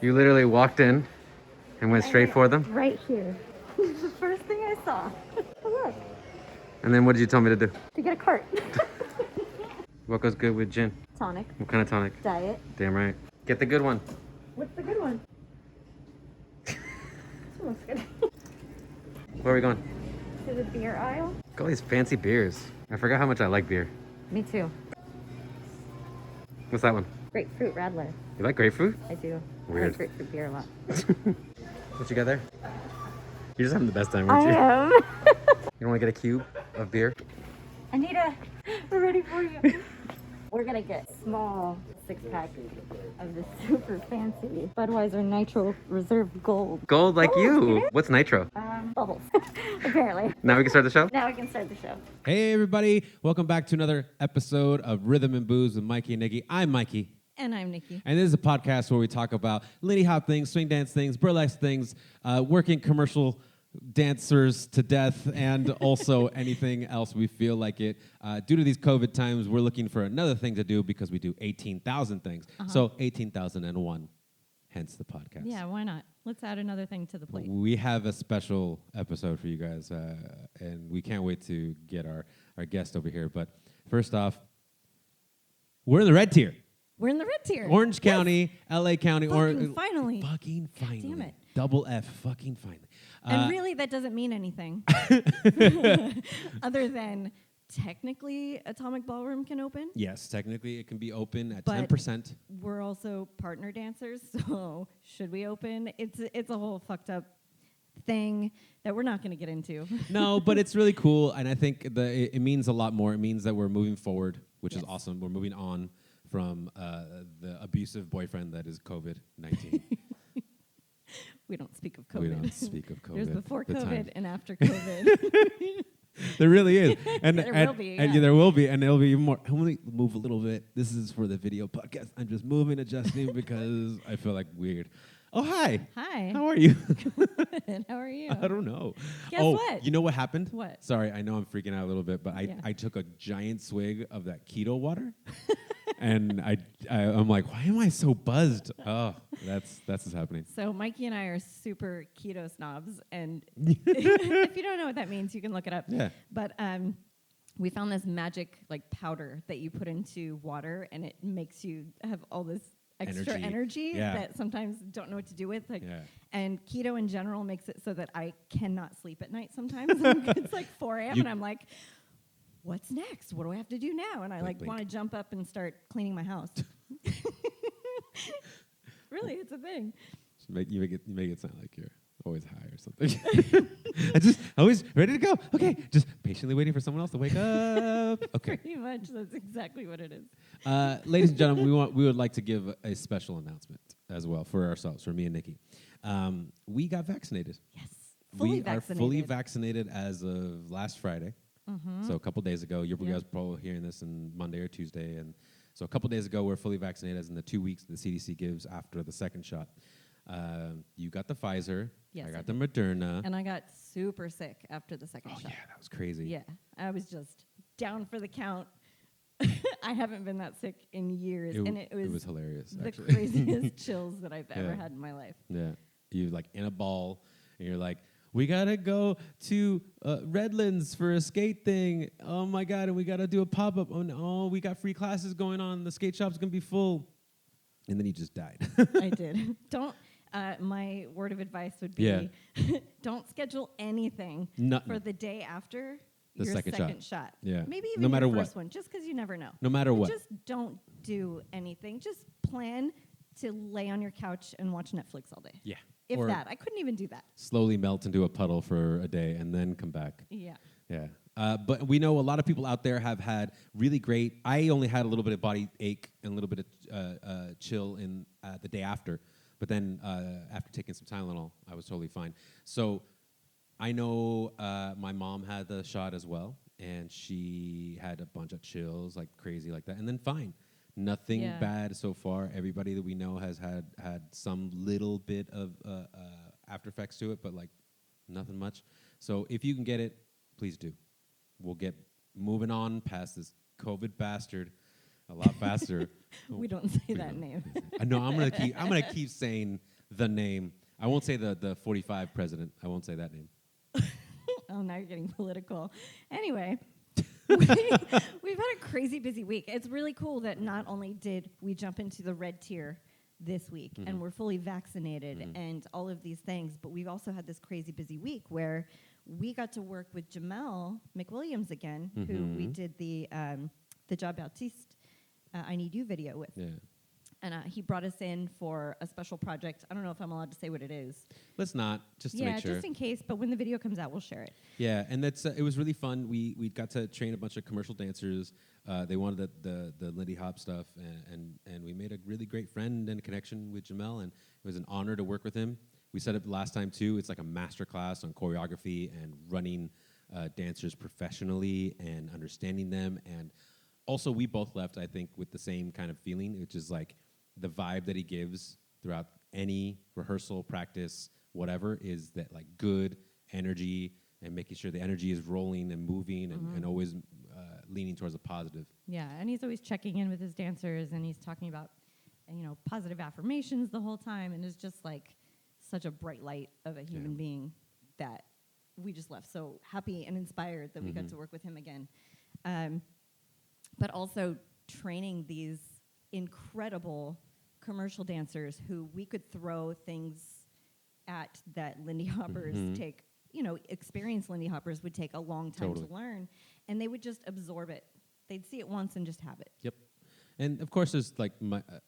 You literally walked in and went straight for them? Right here. The first thing I saw. Oh, look. And then what did you tell me to do? To get a cart. What goes good with gin? Tonic. What kind of tonic? Diet. Damn right. Get the good one. What's the good one? This one looks good. Where are we going? To the beer aisle. Look at all these fancy beers. I forgot how much I like beer. Me too. What's that one? Grapefruit Radler. You like grapefruit? I do. Weird. I like grapefruit beer a lot. What you got there? You're just having the best time, I aren't you? am. You want to get a cube of beer? Anita, we're ready for you. We're gonna get small 6-pack of this super fancy Budweiser Nitro Reserve Gold. Gold like you. What's Nitro? Bubbles, apparently. Now we can start the show? Now we can start the show. Hey, everybody. Welcome back to another episode of Rhythm and Booze with Mikey and Nikki. I'm Mikey. And I'm Nikki. And this is a podcast where we talk about Lindy Hop things, swing dance things, burlesque things, working commercial dancers to death, and also anything else we feel like it. Due to these COVID times, we're looking for another thing to do because we do 18,000 things. So 18,001, hence the podcast. Yeah, why not? Let's add another thing to the plate. We have a special episode for you guys, and we can't wait to get our guest over here. But first off, we're in the red tier. We're in the red tier. Orange County, LA County, Finally. Fucking finally. Damn it. Double F, fucking finally. And really, that doesn't mean anything. Other than technically Atomic Ballroom can open. Yes, technically it can be open at But 10%. we're also partner dancers, so should we open? It's a whole fucked up thing that we're not going to get into. No, but it's really cool, and I think it means a lot more. It means that we're moving forward, which is awesome. We're moving on from the abusive boyfriend that is COVID-19. We don't speak of COVID. We don't speak of COVID. There's before the COVID time. and after COVID. There really is. And There will be, and yeah. there will be, and it'll be even more. I'm going to move a little bit. This is for the video podcast. I'm just moving, adjusting because I feel like weird. Oh, hi. Hi. How are you? And how are you? I don't know. Guess oh, what? You know what happened? What? Sorry, I know I'm freaking out a little bit, but I took a giant swig of that keto water. And I'm like, why am I so buzzed? Oh, that's what's happening. So Mikey and I are super keto snobs, and if you don't know what that means, you can look it up. Yeah. But we found this magic like powder that you put into water, and it makes you have all this extra energy that sometimes don't know what to do with. And keto in general makes it so that I cannot sleep at night sometimes. It's like 4 a.m. and I'm like, what's next? What do I have to do now? And I want to jump up and start cleaning my house. Really, it's a thing. You make it sound like you're always high or something. I just always ready to go. Okay, just patiently waiting for someone else to wake up. Okay. Pretty much, that's exactly what it is. Ladies and gentlemen, we would like to give a special announcement as well for ourselves, for me and Nikki. We got vaccinated. Yes, We are fully vaccinated as of last Friday. So a couple days ago, you guys are probably hearing this on Monday or Tuesday, and so a couple days ago, we're fully vaccinated, as in the 2 weeks the CDC gives after the second shot. You got the Pfizer. Yes, I got the Moderna. And I got super sick after the second shot. Yeah, that was crazy. Yeah, I was just down for the count. I haven't been that sick in years, and it was hilarious. The actually. craziest chills that I've ever had in my life. Yeah, you like in a ball, and you're like, we gotta go to Redlands for a skate thing. Oh my god, and we gotta do a pop up. Oh no, we got free classes going on. The skate shop's gonna be full, and then you just died. I did. Don't. My word of advice would be, don't schedule anything for the day after your second shot. Yeah. Maybe even no matter your first what. one, just because you never know. No matter what. Just don't do anything. Just plan to lay on your couch and watch Netflix all day. Yeah. If that. I couldn't even do that. Slowly melt into a puddle for a day and then come back. Yeah. Yeah. But we know a lot of people out there have had really great. I only had a little bit of body ache and a little bit of chill in the day after. But then after taking some Tylenol, I was totally fine. So I know my mom had the shot as well, and she had a bunch of chills, like crazy like that, and then fine. Nothing bad so far. Everybody that we know has had some little bit of after effects to it, but like nothing much. So if you can get it, please do. We'll get moving on past this COVID bastard. a lot faster. We don't say that name. No, I'm gonna keep saying the name. I won't say the 45 president. I won't say that name. Oh, now you're getting political. Anyway, we've had a crazy busy week. It's really cool that not only did we jump into the red tier this week and we're fully vaccinated and all of these things, but we've also had this crazy busy week where we got to work with Jamel McWilliams again, who we did the Job Baptiste I Need You video with. Yeah. And he brought us in for a special project. I don't know if I'm allowed to say what it is. Let's not, just to make sure. Yeah, just in case. But when the video comes out, we'll share it. Yeah, and that's it was really fun. We got to train a bunch of commercial dancers. They wanted the Lindy Hop stuff, and we made a really great friend and connection with Jamel, and it was an honor to work with him. We said it last time, too. It's like a master class on choreography and running dancers professionally and understanding them. And also, we both left, I think, with the same kind of feeling, which is like the vibe that he gives throughout any rehearsal, practice, whatever, is that like good energy and making sure the energy is rolling and moving and always leaning towards a positive. Yeah, and he's always checking in with his dancers, and he's talking about, positive affirmations the whole time, and is just like such a bright light of a human being that we just left so happy and inspired that we got to work with him again. But also training these incredible commercial dancers who we could throw things at that Lindy Hoppers take, experienced Lindy Hoppers would take a long time to learn, and they would just absorb it. They'd see it once and just have it. Yep. And of course, there's like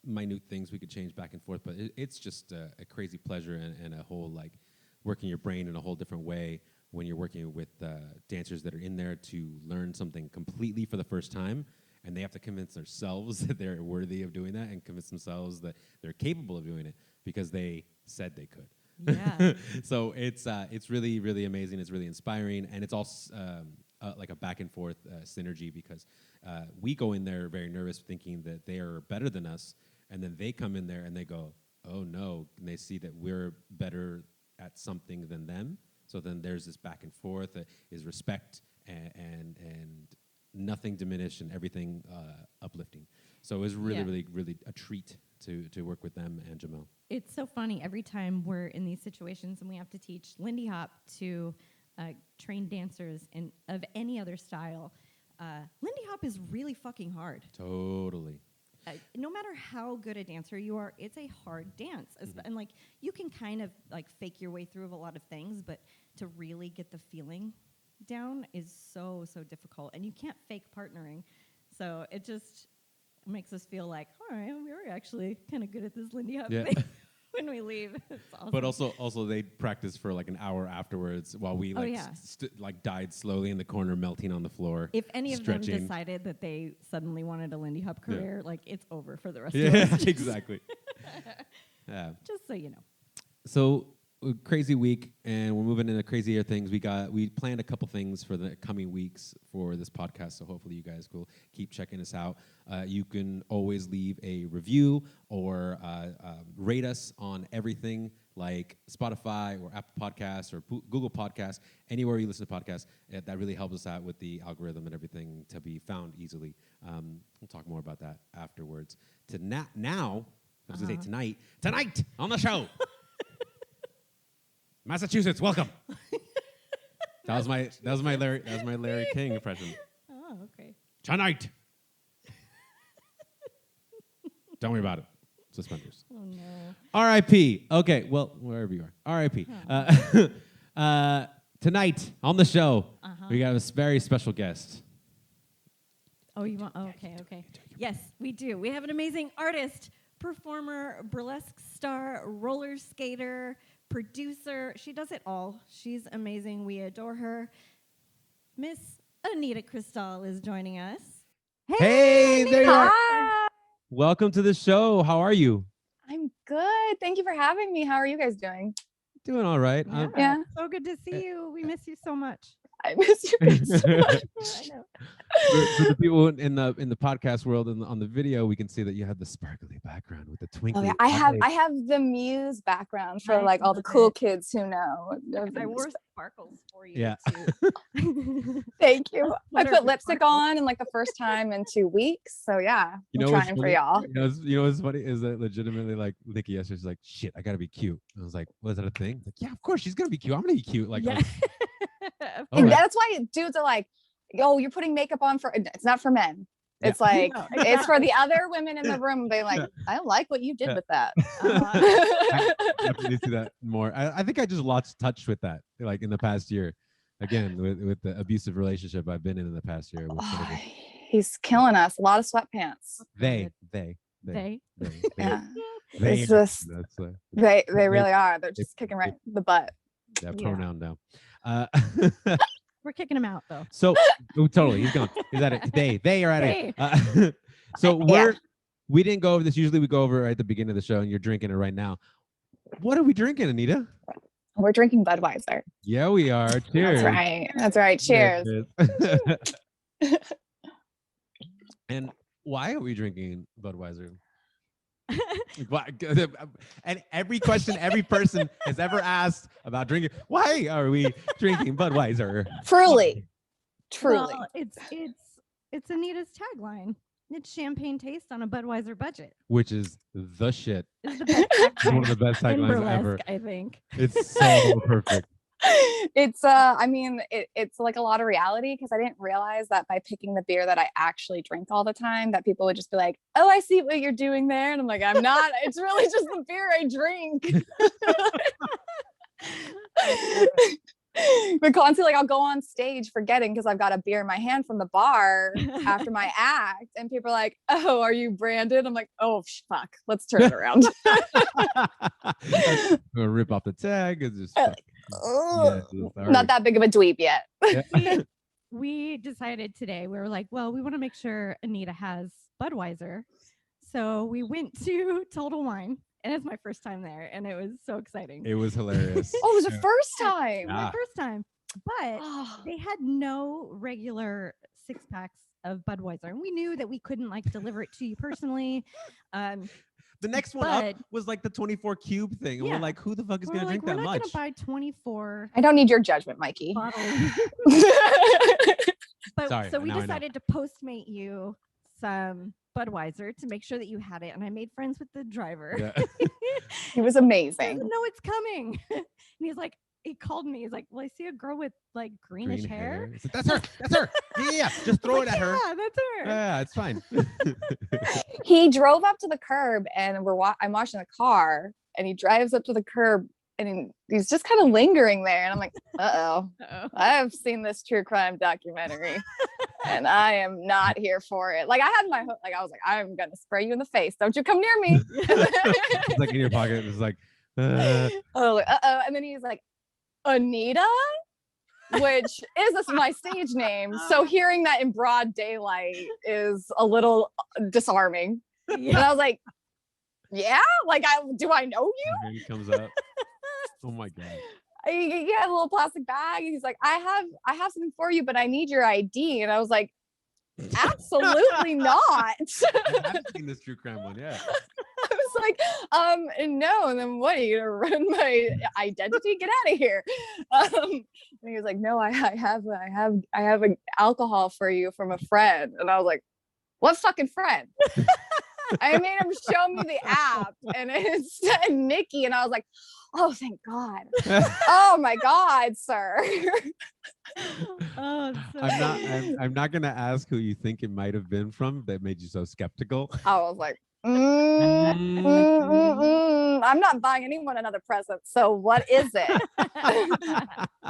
minute things we could change back and forth, but it's just a crazy pleasure and a whole like working your brain in a whole different way when you're working with dancers that are in there to learn something completely for the first time. And they have to convince themselves that they're worthy of doing that and convince themselves that they're capable of doing it because they said they could. Yeah. So it's really, really amazing. It's really inspiring. And it's all like a back and forth synergy because we go in there very nervous thinking that they are better than us. And then they come in there and they go, oh, no. And they see that we're better at something than them. So then there's this back and forth is respect and nothing diminished and everything uplifting. So it was really, really, really a treat to work with them and Jamel. It's so funny. Every time we're in these situations and we have to teach Lindy Hop to train dancers of any other style, Lindy Hop is really fucking hard. Totally. No matter how good a dancer you are, it's a hard dance. And like you can kind of like fake your way through a lot of things, but to really get the feeling down is so difficult, and you can't fake partnering. So it just makes us feel like, all right, we're actually kind of good at this Lindy Hop thing when we leave. It's awesome. But also they practice for like an hour afterwards while we died slowly in the corner, melting on the floor. If any of them decided that they suddenly wanted a Lindy Hop career, like it's over for the rest of us. Yeah, exactly. Yeah. Just so you know. So crazy week, and we're moving into crazier things. We planned a couple things for the coming weeks for this podcast, so hopefully you guys will keep checking us out. You can always leave a review or rate us on everything like Spotify or Apple Podcasts or Google Podcasts, anywhere you listen to podcasts. That really helps us out with the algorithm and everything to be found easily. We'll talk more about that afterwards. Now, I was going to say tonight on the show. Massachusetts, welcome. That was my Larry King impression. Oh, okay. Tonight. Don't worry about it. Suspenders. Oh no. R.I.P. Okay, well, wherever you are. R.I.P. Tonight on the show, we got a very special guest. Oh, you want? Oh, okay. Yes, we do. We have an amazing artist, performer, burlesque star, roller skater, producer. She does it all. She's amazing. We adore her. Miss Anita Cristal is joining us. Hey, there you are. Hi. Welcome to the show. How are you? I'm good. Thank you for having me. How are you guys doing? Doing all right. Yeah. So good to see you. We miss you so much. I miss you guys so much. I know. For the people in the podcast world and on the video, we can see that you have the sparkly background with the twinkly. Oh yeah, I have the Muse background for like all the cool kids who know. I wore sparkles for you. Yeah. Too. Thank you. I put lipstick on and like the first time in 2 weeks. So yeah, I'm trying for y'all. You know what's funny is that legitimately like Nikki yesterday's like, shit, I gotta be cute. I was like, was that a thing? Like, yeah, of course she's gonna be cute. I'm gonna be cute. Like, yeah. And that's why dudes are like, yo, you're putting makeup on for, it's not for men. It's like, it's for the other women in the room. They're like, I don't like what you did with that. I definitely see that more. I think I just lost touch with that, like in the past year. Again, with the abusive relationship I've been in the past year. He's killing us. A lot of sweatpants. They. Yeah. They, it's just, they really are. They're just kicking right the butt. That pronoun down. We're kicking him out though. So totally, he's gone. He's at it. They are at it. So we didn't go over this. Usually we go over at the beginning of the show, and you're drinking it right now. What are we drinking, Anita? We're drinking Budweiser. Yeah, we are. Cheers. That's right. Cheers. And why are we drinking Budweiser? And every question every person has ever asked about drinking, why are we drinking Budweiser? Truly. Well, it's Anita's tagline. It's champagne taste on a Budweiser budget, which is the shit. It's the best one of the best taglines ever. I think it's so perfect. It's I mean it's like a lot of reality, because I didn't realize that by picking the beer that I actually drink all the time, that people would just be like, oh, I see what you're doing there, and I'm like, I'm not. It's really just the beer I drink. But constantly, like, I'll go on stage forgetting because I've got a beer in my hand from the bar after my act, and people are like, oh, are you branded? I'm like, oh fuck, let's turn it around. Rip off the tag. It's just not that big of a dweeb yet. Yeah. We decided today, we were like, well, we want to make sure Anita has Budweiser. So we went to Total Wine, and it's my first time there, and it was so exciting. It was hilarious. Oh, it was the first time. My first time. But they had no regular 6-packs of Budweiser, and we knew that we couldn't like deliver it to you personally. The next one up was like the 24 cube thing. And we're like, who the fuck is going to drink that much? We're not going to buy 24. I don't need your judgment, Mikey. But sorry, so we decided to Postmate you some Budweiser to make sure that you had it. And I made friends with the driver. Yeah. He was amazing. He doesn't know it's coming. And he's like, he called me. He's like, well, I see a girl with like greenish hair. Like, that's her. That's her. Yeah. Just throw it at her. Yeah, that's her. Yeah, it's fine. He drove up to the curb, and I'm washing the car, and he drives up to the curb, and he's just kind of lingering there. And I'm like, uh-oh. I've seen this true crime documentary, and I am not here for it. Like, I had my hook, like, I was like, I'm going to spray you in the face. Don't you come near me. It's like in your pocket. It's like, oh, uh-oh. And then he's like, Anita, which is my stage name. So hearing that in broad daylight is a little disarming. Yeah. And I was like, yeah, like, do I know you? And he comes up. Oh my God. He had a little plastic bag. He's like, I have something for you, but I need your ID. And I was like, absolutely not. I haven't seen this true crime one, yeah. I was like, no. And then what, are you gonna run my identity? Get out of here. And he was like, no, I have an alcohol for you from a friend. And I was like, what fucking friend? I made him show me the app, and it said Nikki, and I was like, oh, thank God. Oh my God, sir. Oh, so I'm not gonna ask who you think it might have been from that made you so skeptical. I was like, I'm not buying anyone another present. So what is it?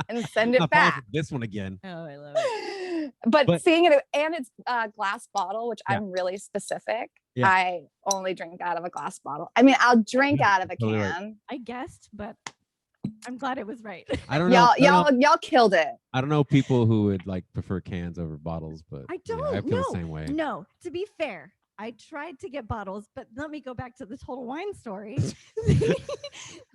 And send it back. This one again. Oh, I love it. But seeing it, and it's a glass bottle, which I'm really specific. Yeah. I only drink out of a glass bottle. I mean, I'll drink out of a can. Right. I guessed, but I'm glad it was right. I don't know. Y'all killed it. I don't know people who would like prefer cans over bottles, but I don't. I feel the same way. No, to be fair, I tried to get bottles, but let me go back to the Total Wine story. They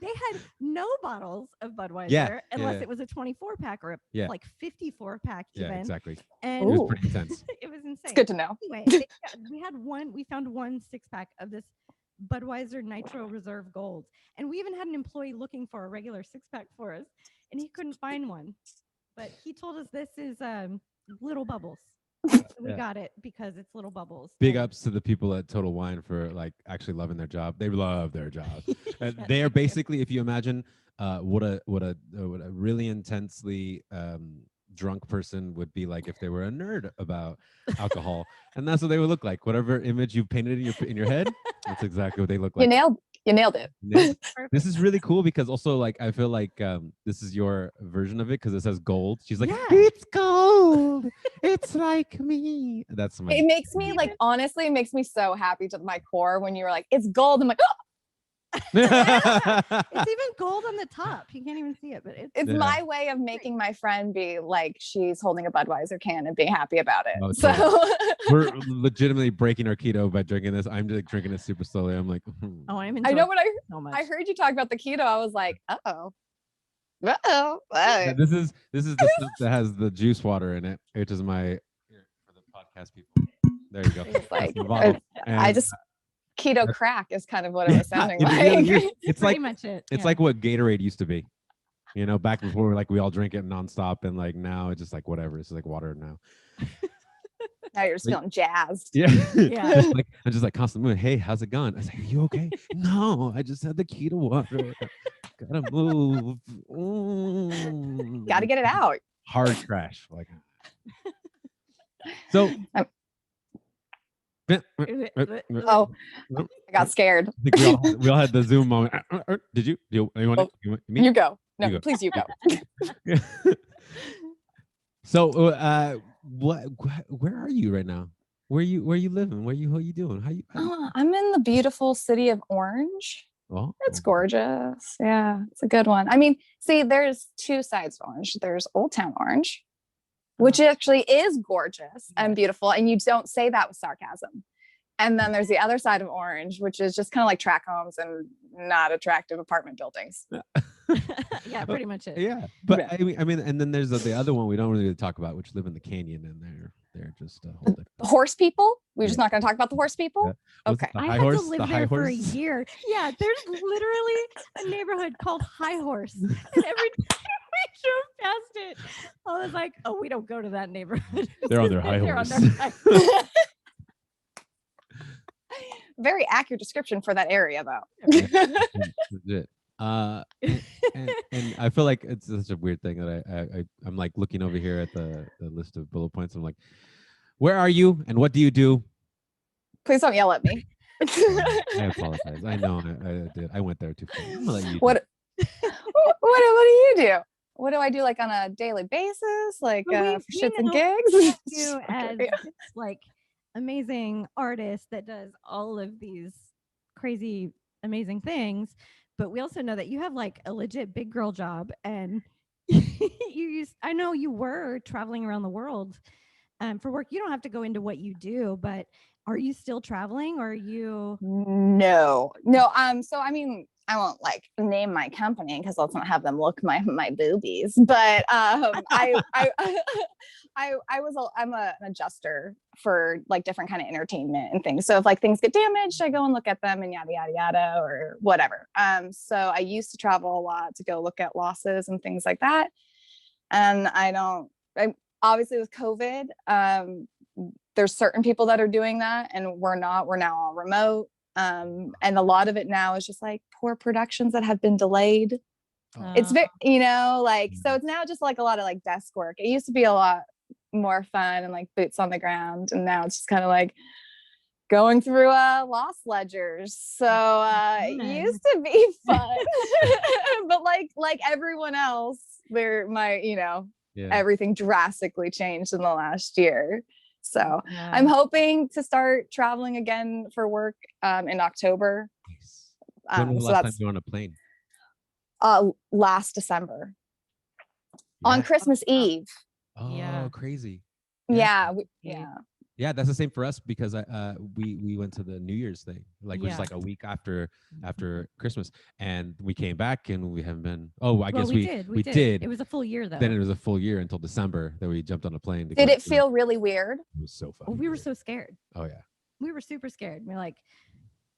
had no no bottles of Budweiser unless it was a 24 pack or a like 54 pack even. Yeah, exactly. And it was pretty intense. It was insane. It's good to know. Anyway, we found one 6-pack of this Budweiser Nitro Reserve Gold. And we even had an employee looking for a regular 6-pack for us, and he couldn't find one. But he told us this is Little Bubbles. We got it because it's Little Bubbles. Big ups to the people at Total Wine for like actually loving their job. They love their job. They are basically, if you imagine what a really intensely drunk person would be like if they were a nerd about alcohol, and that's what they would look like. Whatever image you painted in your head, that's exactly what they look like. You nailed it. This is really cool because also like I feel like this is your version of it because it says gold. She's like, it's gold. It's like me. That's my. It makes me like honestly, it makes me so happy to my core when you were like, it's gold. I'm like, oh. It's even gold on the top. You can't even see it, but it's my way of making my friend be like she's holding a Budweiser can and being happy about it. Oh, so we're legitimately breaking our keto by drinking this. I'm just drinking it super slowly. I'm like, I know when so much. I heard you talk about the keto, I was like, yeah, this is the stuff that has the juice water in it, which is my here for the podcast people. There you go. It's like I just keto crack is kind of what it was sounding like. It's pretty like much it. It's like what Gatorade used to be. You know, back before like we all drink it nonstop, and like now it's just like whatever. It's like water now. Now you're just feeling jazzed. Yeah. I'm just like constantly moving. Hey, how's it going? I was like, are you okay? No, I just had the keto water. Gotta move. Gotta get it out. Hard crash. Like so. I got scared. I think we all had the Zoom moment. Did you? You want me? You go. No, you go. please you go. So, where are you right now? Where you living? What are you doing? How you? I'm in the beautiful city of Orange. Oh, it's gorgeous. Yeah, it's a good one. I mean, see, there's two sides to Orange. There's Old Town Orange, which actually is gorgeous and beautiful, and you don't say that with sarcasm. And then there's the other side of Orange, which is just kind of like tract homes and not attractive apartment buildings. Yeah, pretty much it. Yeah, but I mean, and then there's the other one we don't really talk about, which live in the canyon, and they're just the horse people. We're just not going to talk about the horse people. Yeah. Okay, I had to live there for a year. Yeah, there's literally a neighborhood called High Horse, and every time we drove past it, I was like, "Oh, we don't go to that neighborhood." They're on their high horse. Very accurate description for that area, though. Legit. And I feel like it's such a weird thing that I'm like looking over here at the list of bullet points. I'm like, where are you and what do you do? Please don't yell at me. I apologize. I know I did. I went there too far. I'm gonna let you what do you do? What do I do like on a daily basis? Like for shits and gigs? You as like amazing artist that does all of these crazy amazing things, but we also know that you have like a legit big girl job, and I know you were traveling around the world for work. You don't have to go into what you do, but are you still traveling, or are you? No. So I mean, I won't like name my company because let's not have them look my boobies. But I'm an adjuster for like different kind of entertainment and things. So if like things get damaged, I go and look at them and yada yada yada or whatever. So I used to travel a lot to go look at losses and things like that. And I obviously with COVID, there's certain people that are doing that, and we're not. We're now all remote. And a lot of it now is just like poor productions that have been delayed. It's very, so it's now just like a lot of like desk work. It used to be a lot more fun and like boots on the ground, and now it's just kind of like going through loss ledgers. So it used to be fun, but like everyone else, everything drastically changed in the last year. So I'm hoping to start traveling again for work in October. When was the last time you were on a plane? Last December. On Christmas Eve. Oh, crazy. Yeah. Yeah, that's the same for us because we went to the New Year's thing, like which is like a week after Christmas, and we came back and we haven't been. Oh, I guess we did. It was a full year though. Then it was a full year until December that we jumped on a plane. Did it feel really weird? It was so fun. Oh, we were so scared. Oh yeah. We were super scared. We like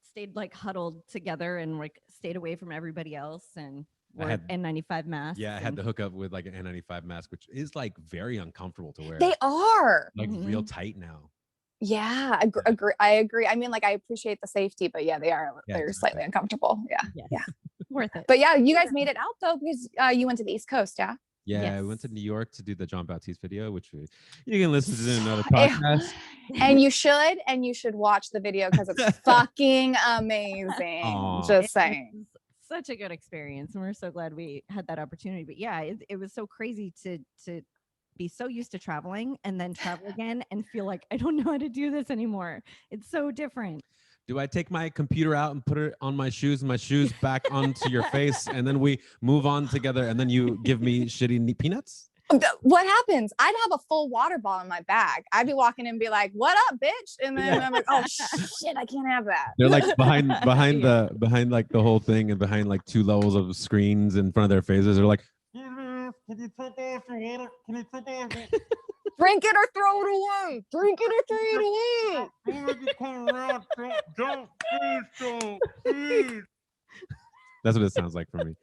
stayed like huddled together and like stayed away from everybody else and wore N95 masks. Yeah, I had to hook up with like an N95 mask, which is like very uncomfortable to wear. They are like real tight now. Yeah, I agree. I mean, like I appreciate the safety, but yeah, they're slightly uncomfortable. Yeah. Worth it. But yeah, you guys made it out though because you went to the East Coast, yeah. Yeah, we went to New York to do the John Baptiste video, which you can listen to in another podcast. And you should watch the video because it's fucking amazing. Aww. Just saying. Such a good experience, and we're so glad we had that opportunity. But yeah, it was so crazy to be so used to traveling and then travel again and feel like I don't know how to do this anymore. It's so different. Do I take my computer out and put it on my shoes and my shoes back onto your face and then we move on together and then you give me shitty peanuts? What happens? I'd have a full water bottle in my bag. I'd be walking in and be like, "What up, bitch?" And then I'm like, "Oh shit, I can't have that." They're like behind like the whole thing and behind like 2 levels of screens in front of their faces. They're like, "Can you take off your water? Can you take off it? Drink it or throw it away. Drink it or throw it away." That's what it sounds like for me.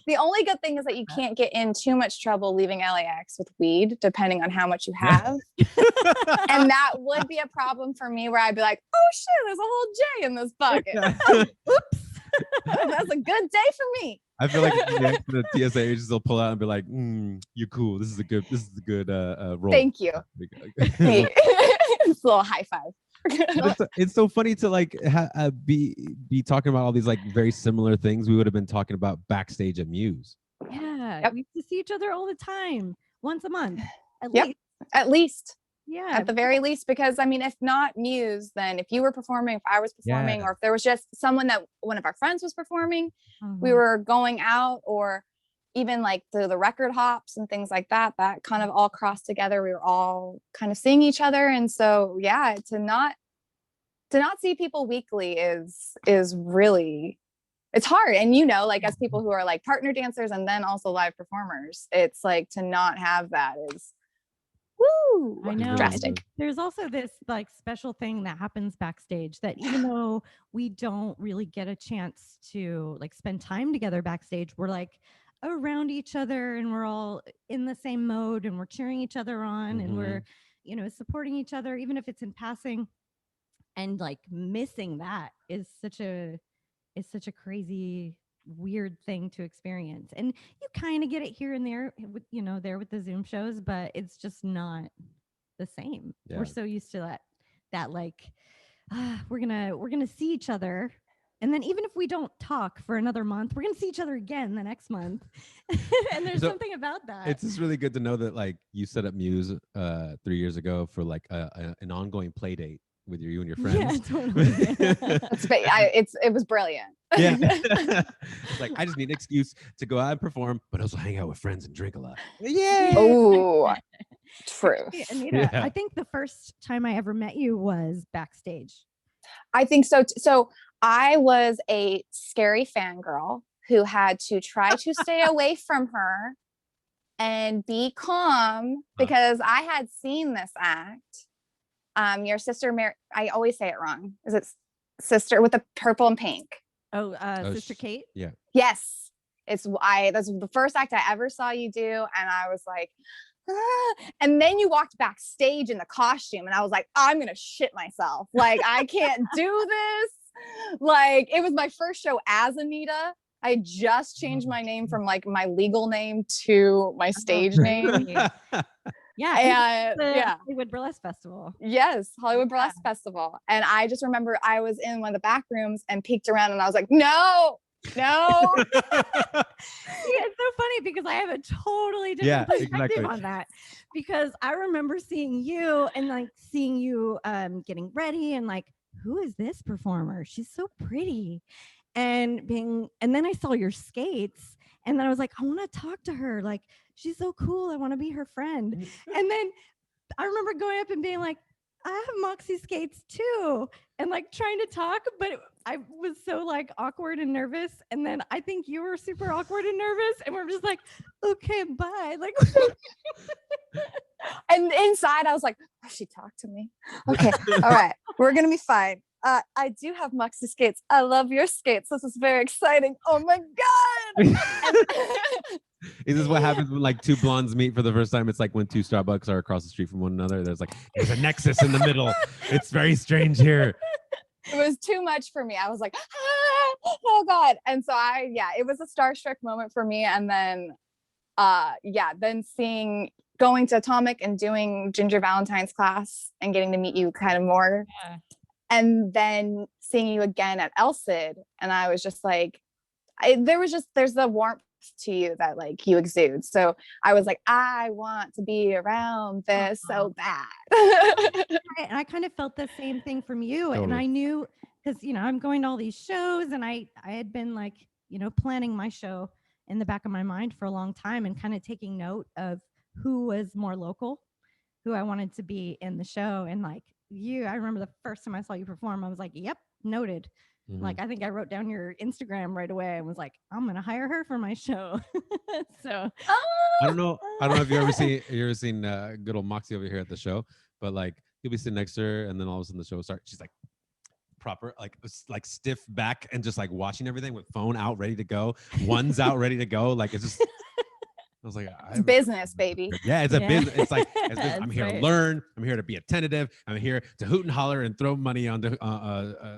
The only good thing is that you can't get in too much trouble leaving LAX with weed, depending on how much you have. And that would be a problem for me where I'd be like, "Oh shit, there's a whole J in this bucket." Oops. That's a good day for me. I feel like the TSA agents will pull out and be like, "You're cool. This is a good role." Thank you. It's a little high five. It's so funny to like be talking about all these like very similar things we would have been talking about backstage at Muse. Yeah, we used to see each other all the time, once a month at least. At least. Yeah, at the very least, because I mean, if not Muse, then if you were performing, if I was performing, or if there was just someone that one of our friends was performing, we were going out, or even like the record hops and things like that kind of all crossed together. We were all kind of seeing each other. And so, yeah, to not see people weekly is really, it's hard. And, you know, like as people who are like partner dancers and then also live performers, it's like to not have that is, woo, I know. Drastic. There's also this like special thing that happens backstage that even though we don't really get a chance to like spend time together backstage, we're like around each other and we're all in the same mode and we're cheering each other on and we're, you know, supporting each other, even if it's in passing. And like missing that is such a crazy, weird thing to experience. And you kind of get it here and there, with, you know, there with the Zoom shows, but it's just not the same. Yeah. We're so used to that like, we're gonna see each other. And then even if we don't talk for another month, we're going to see each other again the next month. And there's something about that. It's just really good to know that like you set up Muse 3 years ago for like an ongoing play date with you and your friends. Yeah, totally. It was brilliant. Yeah. It's like, I just need an excuse to go out and perform, but also hang out with friends and drink a lot. Yeah. Oh, true. Anita, I think the first time I ever met you was backstage. I think so. So I was a scary fangirl who had to try to stay away from her and be calm because I had seen this act. Your sister, I always say it wrong. Is it sister with the purple and pink? Oh, Sister Kate? Yeah. Yes. That's the first act I ever saw you do. And I was like, and then you walked backstage in the costume and I was like, I'm going to shit myself. Like, I can't do this. Like, it was my first show as Anita. I just changed my name from like my legal name to my stage name. Yeah. Hollywood Burlesque Festival. Yes. Hollywood Burlesque Festival. And I just remember I was in one of the back rooms and peeked around and I was like, no. It's so funny because I have a totally different perspective on that, because I remember seeing you and like seeing you getting ready and like, who is this performer? She's so pretty. And then I saw your skates and then I was like, I want to talk to her. Like, she's so cool. I want to be her friend. And then I remember going up and being like, I have Moxie skates too. And like trying to talk, but I was so like awkward and nervous. And then I think you were super awkward and nervous. And we're just like, okay, bye. Like, and inside I was like, oh, she talked to me. Okay. All right. We're going to be fine. I do have Moxie skates. I love your skates. This is very exciting. Oh my God. Is this what happens when like two blondes meet for the first time? It's like when two Starbucks are across the street from one another. There's a nexus in the middle. It's very strange here. It was too much for me. I was like, oh God. And so it was a starstruck moment for me. And then, then going to Atomic and doing Ginger Valentine's class and getting to meet you kind of more. Yeah. And then seeing you again at Elcid. And I was just like, there's the warmth to you that like you exude. So I was like, I want to be around this so bad. And I kind of felt the same thing from you. Totally. And I knew, because, I'm going to all these shows and I had been like, planning my show in the back of my mind for a long time and kind of taking note of who was more local, who I wanted to be in the show. And like I remember the first time I saw you perform, I was like, yep, noted. Mm-hmm. Like, I think I wrote down your Instagram right away and was like, I'm going to hire her for my show. So I don't know if you ever seen good old Moxie over here at the show, but like you'll be sitting next to her and then all of a sudden the show starts. She's like proper, like stiff back and just like watching everything with phone out, ready to go. One's out, ready to go. Like it's just, I was like, it's business, baby. Yeah, it's a business. It's like, I'm here to learn. I'm here to be attentive. I'm here to hoot and holler and throw money on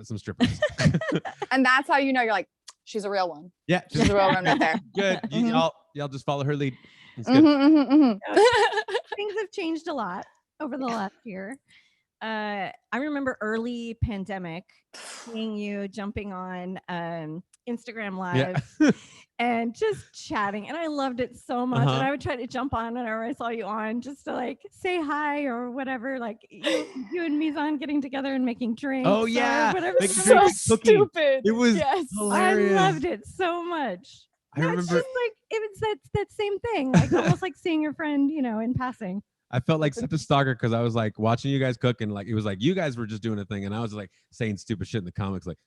some strippers. And that's how you're like, she's a real one. Yeah, she's a real one right there. Good. Mm-hmm. Y'all just follow her lead. Things have changed a lot over the last year. I remember early pandemic seeing you jumping on Instagram Live and just chatting. And I loved it so much. And I would try to jump on whenever I saw you on just to like say hi or whatever. Like you and Mizan getting together and making drinks. Oh, yeah. Or whatever. So stupid. It was hilarious. I loved it so much. I remember. It's just like, it was that same thing. Like almost like seeing your friend, in passing. I felt like such a stalker because I was like watching you guys cook and like it was like you guys were just doing a thing and I was like saying stupid shit in the comics like.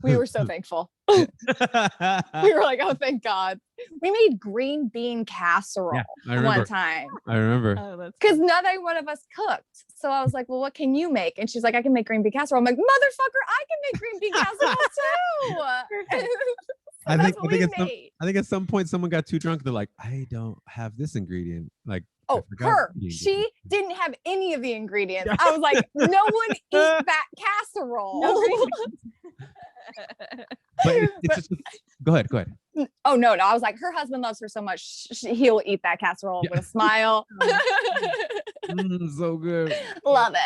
We were so thankful. We were like, oh, thank God. We made green bean casserole one time. I remember. Because neither one of us cooked. So I was like, well, what can you make? And she's like, I can make green bean casserole. I'm like, motherfucker, I can make green bean casserole too. I think at some point someone got too drunk. They're like, I don't have this ingredient. Like, she didn't have any of the ingredients. I was like, no one eat that casserole. But go ahead. Oh no! I was like, her husband loves her so much, he'll eat that casserole with a smile. So good. Love it.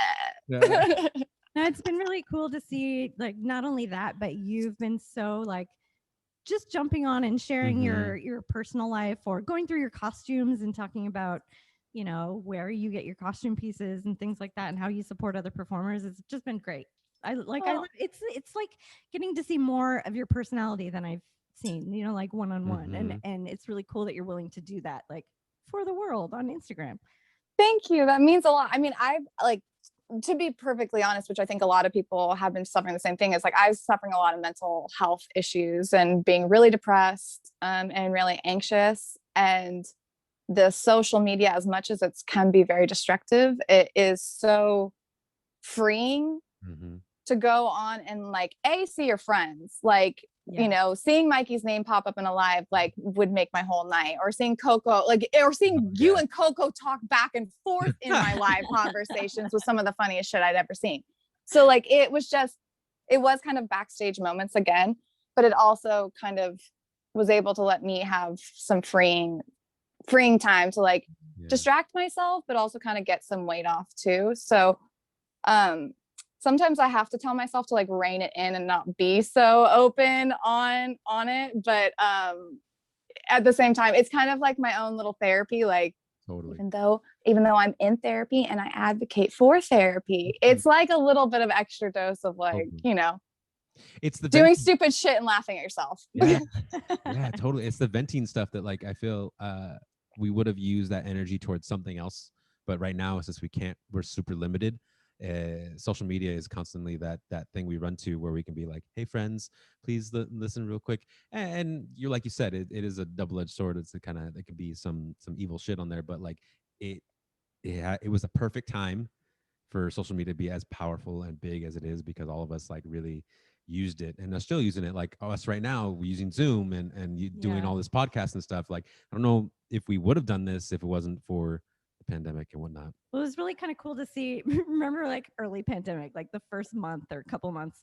Yeah. No, it's been really cool to see, like, not only that, but you've been so like just jumping on and sharing your personal life or going through your costumes and talking about, where you get your costume pieces and things like that and how you support other performers. It's just been great. It's like getting to see more of your personality than I've seen, like one-on-one. And it's really cool that you're willing to do that, like for the world on Instagram. Thank you. That means a lot. I mean, I've like, to be perfectly honest, which I think a lot of people have been suffering the same thing, is like I was suffering a lot of mental health issues and being really depressed and really anxious. And the social media, as much as it can be very destructive, it is so freeing to go on and like see your friends, like seeing Mikey's name pop up in a live like would make my whole night, or seeing Coco or seeing you and Coco talk back and forth in my live conversations was some of the funniest shit I'd ever seen. So like it was kind of backstage moments again, but it also kind of was able to let me have some freeing time to like distract myself, but also kind of get some weight off too. So sometimes I have to tell myself to like rein it in and not be so open on it. But at the same time, it's kind of like my own little therapy. Like even though I'm in therapy and I advocate for therapy, it's like a little bit of extra dose of like, it's the doing stupid shit and laughing at yourself. Yeah, totally. It's the venting stuff that like I feel we would have used that energy towards something else, but right now it's just we're super limited. social media is constantly that thing we run to where we can be like, hey friends, please listen real quick. And you're like you said, it is a double-edged sword. It's kind of, it could be some evil shit on there, but like it was a perfect time for social media to be as powerful and big as it is, because all of us like really used it and are still using it. Like us right now, we're using Zoom and doing all this podcast and stuff. Like, I don't know if we would have done this if it wasn't for the pandemic and whatnot. Well, it was really kind of cool to see. Remember, like early pandemic, like the first month or couple months,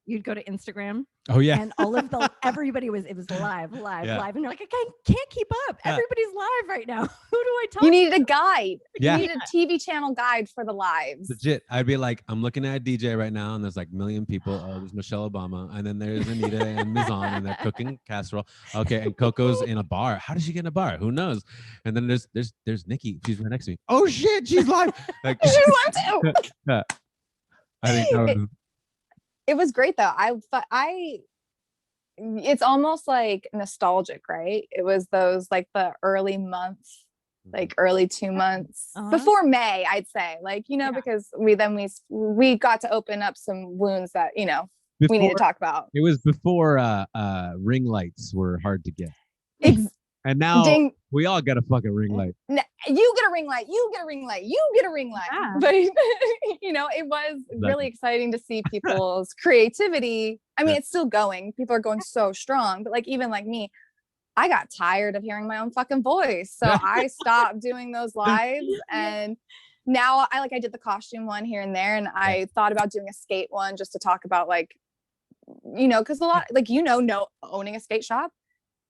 you'd go to Instagram. Oh yeah, and all of everybody it was live, and you're like, I can't keep up. Everybody's live right now. Who do I talk? You needed a guide. Yeah. You needed a TV channel guide for the lives. Legit. I'd be like, I'm looking at a DJ right now, and there's like a million people. Oh, there's Michelle Obama, and then there's Anita and Mizan, and they're cooking casserole. Okay, and Coco's in a bar. How did she get in a bar? Who knows? And then there's Nikki. She's right next to me. Oh shit, she's live. Like, She's live too. Yeah. I think that was, it was great though. It's almost like nostalgic, right? It was those like the early months, like early 2 months before May, I'd say, like, because we got to open up some wounds that, we need to talk about. It was before ring lights were hard to get. And now we all got a fucking ring light. You get a ring light. You get a ring light. You get a ring light. Yeah. But, it was really exciting to see people's creativity. I mean, it's still going. People are going so strong. But, like, even like me, I got tired of hearing my own fucking voice. So I stopped doing those lives. And now I did the costume one here and there. And I thought about doing a skate one just to talk about, like, because a lot, like, owning a skate shop,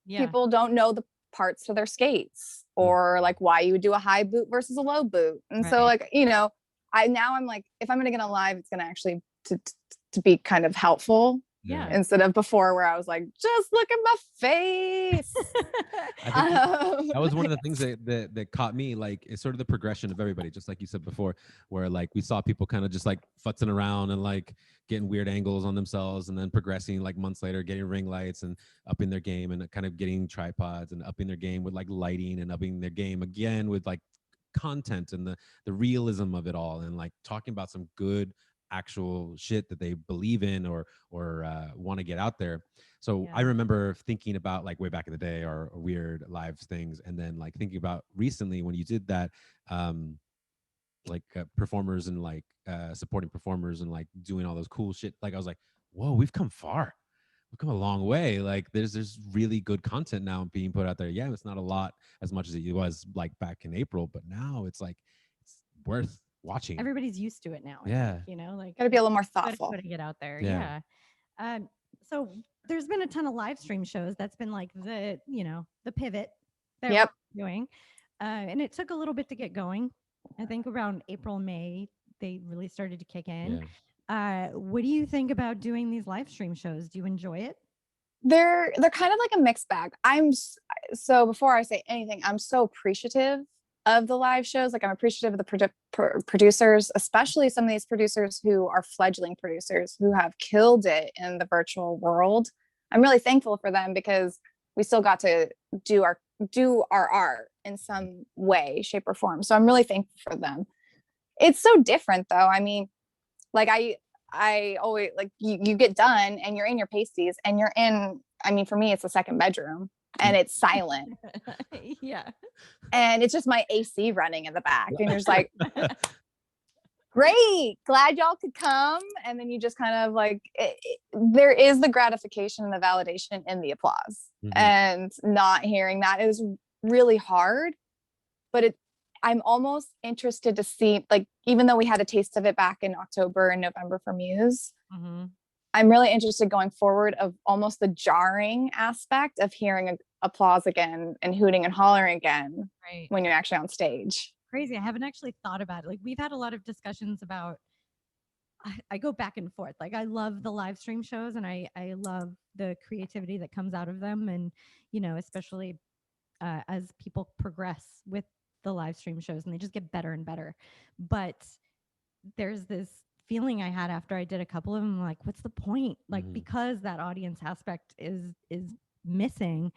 people don't know the parts to their skates or like why you would do a high boot versus a low boot. And so like, I'm like, if I'm going to get on live, it's going to actually to be kind of helpful. Yeah. Instead of before where I was like, just look at my face. I think that was one of the things that caught me. Like, it's sort of the progression of everybody, just like you said before, where like we saw people kind of just like futzing around and like getting weird angles on themselves, and then progressing like months later, getting ring lights and upping their game, and kind of getting tripods and upping their game with like lighting, and upping their game again with like content and the realism of it all, and like talking about some good actual shit that they believe in or want to get out there. So I remember thinking about like way back in the day or weird live things, and then like thinking about recently when you did that performers and like supporting performers and like doing all those cool shit. Like I was like, whoa, we've come far. We've come a long way. Like there's really good content now being put out there. Yeah, it's not a lot as much as it was like back in April, but now it's like it's worth watching. Everybody's used to it now. Yeah. Like gotta be a little more thoughtful. Putting it out there. Yeah. So there's been a ton of live stream shows. That's been like the pivot that we're doing. And it took a little bit to get going. I think around April, May, they really started to kick in. Yeah. What do you think about doing these live stream shows? Do you enjoy it? They're kind of like a mixed bag. So before I say anything, I'm so appreciative of the live shows. Like I'm appreciative of the producers, especially some of these producers who are fledgling producers who have killed it in the virtual world. I'm really thankful for them because we still got to do our art in some way, shape, or form. So I'm really thankful for them. It's so different though. I mean, like I always like you get done and you're in your pasties and you're in, I mean, for me, it's the second bedroom and it's silent. Yeah. And it's just my AC running in the back. And you're just like, great, glad y'all could come. And then you just kind of like, there is the gratification and the validation in the applause. Mm-hmm. And not hearing that is really hard. But I'm almost interested to see, like, even though we had a taste of it back in October and November for Muse, mm-hmm. I'm really interested going forward of almost the jarring aspect of hearing applause again and hooting and hollering again when you're actually on stage. Crazy. I haven't actually thought about it. Like we've had a lot of discussions about, I go back and forth. Like I love the live stream shows and I love the creativity that comes out of them. And, especially as people progress with the live stream shows and they just get better and better. But there's this feeling I had after I did a couple of them, like, what's the point? Like, mm-hmm. because that audience aspect is missing,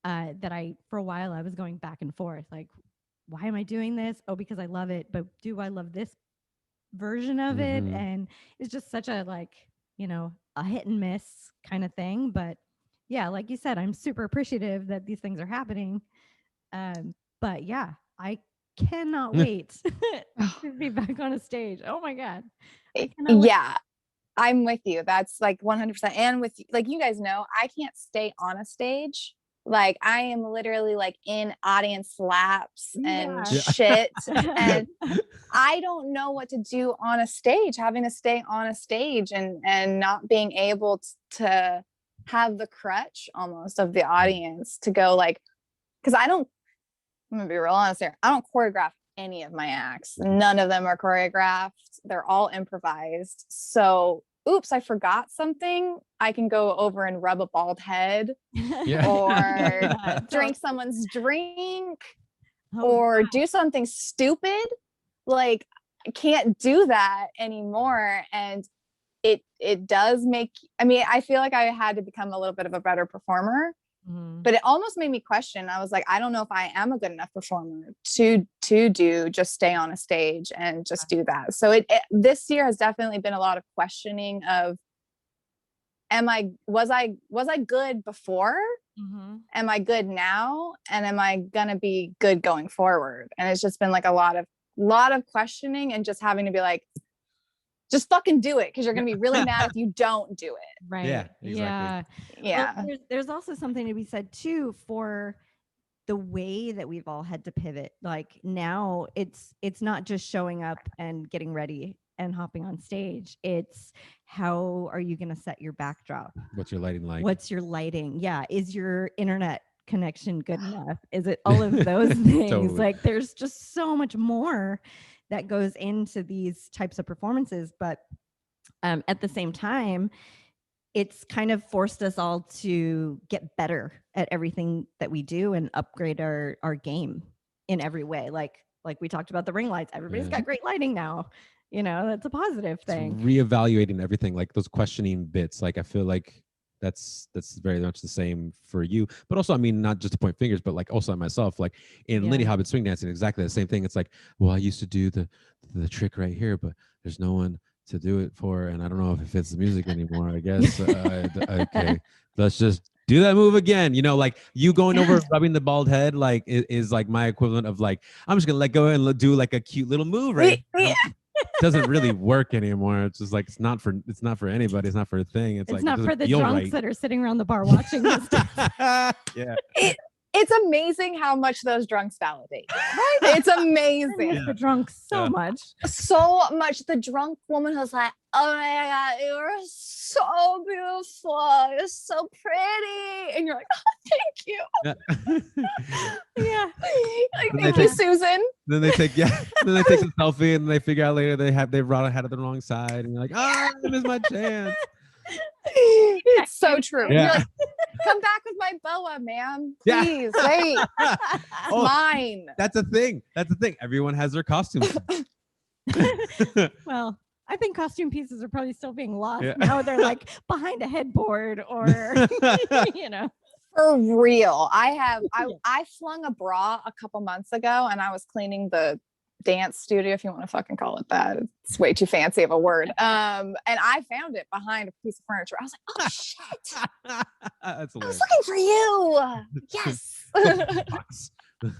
that for a while I was going back and forth. Like, why am I doing this? Oh, because I love it. But do I love this version of it, and it's just such a like, you know, a hit and miss kind of thing. But yeah, like you said, I'm super appreciative that these things are happening. But yeah, I cannot wait to be back on a stage. Oh my god, I cannot wait. Yeah, I'm with you. That's like 100%. And with like, you guys know, I can't stay on a stage. Like I am literally like in audience laps and shit. And I don't know what to do on a stage, having to stay on a stage and not being able to have the crutch almost of the audience to go like, because I'm gonna be real honest here. I don't choreograph any of my acts. None of them are choreographed. They're all improvised. So oops, I forgot something. I can go over and rub a bald head or drink someone's drink or do something stupid. Like I can't do that anymore. And it does make, I mean, I feel like I had to become a little bit of a better performer, but it almost made me question. I was like, I don't know if I am a good enough performer to just stay on a stage and just do that. So this year has definitely been a lot of questioning of, was I good before? Am I good now? And am I gonna be good going forward? And it's just been like a lot of questioning and just having to be like, just fucking do it, because you're gonna be really mad if you don't do it. Right. Yeah, exactly. Yeah. Well, there's also something to be said too for the way that we've all had to pivot. Like now it's not just showing up and getting ready and hopping on stage. It's how are you going to set your backdrop? What's your lighting like? What's your lighting? Yeah. Is your internet connection good enough? Is it all of those things? Totally. Like there's just so much more that goes into these types of performances. But at the same time, it's kind of forced us all to get better at everything that we do and upgrade our game in every way. Like we talked about the ring lights. Everybody's got great lighting now. You know, that's a positive thing. It's reevaluating everything, like those questioning bits. Like I feel like that's very much the same for you. But also, I mean, not just to point fingers, but like also myself, like in Lindy Hop swing dancing, exactly the same thing. It's like, well, I used to do the trick right here, but there's no one to do it for, and I don't know if it fits the music anymore. I guess okay, let's just do that move again. You know, like you going over rubbing the bald head, like is like my equivalent of like I'm just gonna let go and do like a cute little move, right? Doesn't really work anymore. It's just like it's not for anybody. It's not for a thing. It's like not for the drunks that are sitting around the bar watching this stuff. Yeah. It's amazing how much those drunks validate. Right? It's amazing. The drunks so much. The drunk woman who's like, oh my God, you are so beautiful. You're so pretty. And you're like, oh, thank you. Yeah. Like, thank you, Susan. Then they take a selfie and they figure out later they brought a hat to the wrong side. And you're like, I missed my chance. It's so true. Yeah. You're like, come back with my boa, ma'am. Please, wait. Mine. That's a thing. Everyone has their costumes. Well, I think costume pieces are probably still being lost. Now they're like behind a headboard or, you know. For real. I flung a bra a couple months ago and I was cleaning the dance studio, if you want to fucking call it that. It's way too fancy of a word. And I found it behind a piece of furniture. I was like, oh shit. That's hilarious. I was looking for you. Yes.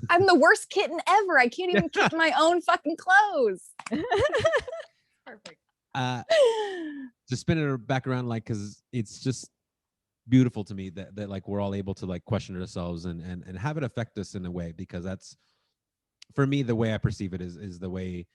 I'm the worst kitten ever. I can't even kitten my own fucking clothes. Perfect. Just spinning it back around, like, because it's just beautiful to me that like we're all able to like question ourselves and have it affect us in a way, because that's, for me, the way I perceive it is the way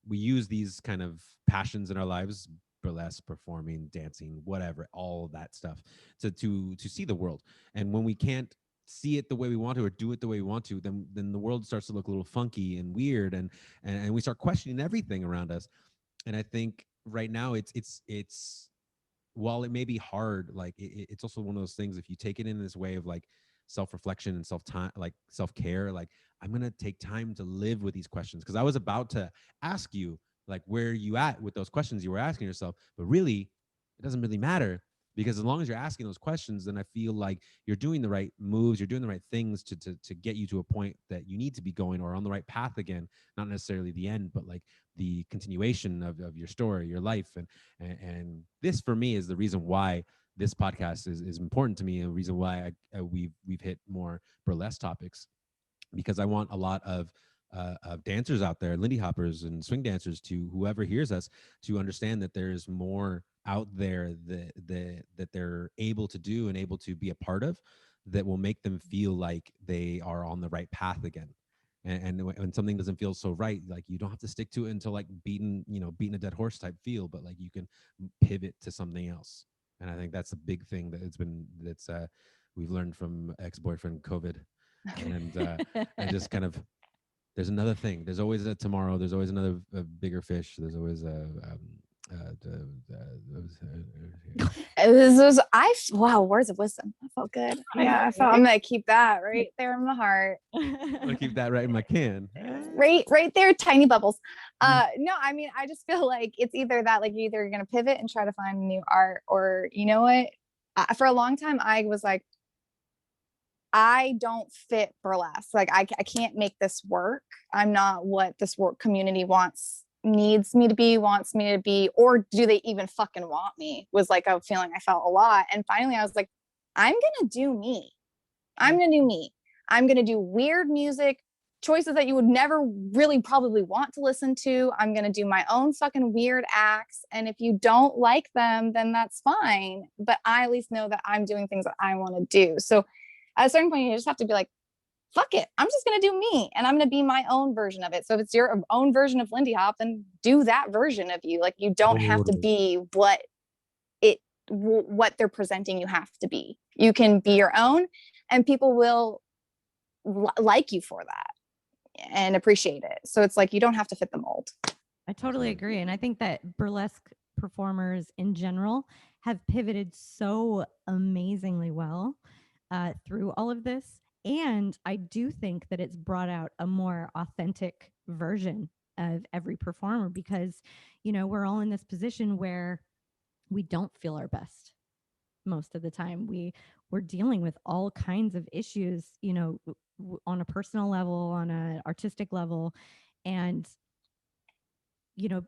we use these kind of passions in our lives, burlesque, performing, dancing, whatever, all of that stuff, to see the world. And when we can't see it the way we want to or do it the way we want to, then the world starts to look a little funky and weird, and we start questioning everything around us. And I think right now it's while it may be hard, like it's also one of those things, if you take it in this way of like self-reflection and self-care, like I'm going to take time to live with these questions. Because I was about to ask you, like, where are you at with those questions you were asking yourself? But really, it doesn't really matter, Because as long as you're asking those questions, then I feel like you're doing the right moves, you're doing the right things to get you to a point that you need to be going, or on the right path again, not necessarily the end, but like the continuation of your story, your life. And this for me is the reason why this podcast is important to me, and the reason why we've hit more burlesque topics, because I want a lot of dancers out there, Lindy hoppers and swing dancers, to whoever hears us, to understand that there's more out there that they're able to do and able to be a part of, that will make them feel like they are on the right path again. And when something doesn't feel so right, like you don't have to stick to it until like beating a dead horse type feel, but like you can pivot to something else. And I think that's a big thing that we've learned from ex-boyfriend COVID. And just kind of, there's another thing. There's always a tomorrow. There's always another bigger fish. There's always wow, words of wisdom. I felt good. Yeah, I felt I'm gonna keep that right there in my heart. I'm gonna keep that right in my can. Right there, tiny bubbles. No, I mean, I just feel like it's either that, like, you're either gonna pivot and try to find new art, or you know what? For a long time, I was like, I don't fit burlesque. Like, I can't make this work. I'm not what this work community needs me to be, wants me to be, or do they even fucking want me, was like a feeling I felt a lot. And finally I was like, I'm gonna do me. I'm gonna do weird music, choices that you would never really probably want to listen to. I'm gonna do my own fucking weird acts, and if you don't like them, then that's fine, but I at least know that I'm doing things that I want to do. So at a certain point, you just have to be like, fuck it, I'm just going to do me, and I'm going to be my own version of it. So if it's your own version of Lindy Hop, then do that version of you. Like, you don't have to be what they're presenting you have to be. You can be your own, and people will like you for that and appreciate it. So it's like, you don't have to fit the mold. I totally agree. And I think that burlesque performers in general have pivoted so amazingly well through all of this. And I do think that it's brought out a more authentic version of every performer, because, we're all in this position where we don't feel our best most of the time. We're dealing with all kinds of issues, on a personal level, on an artistic level. And,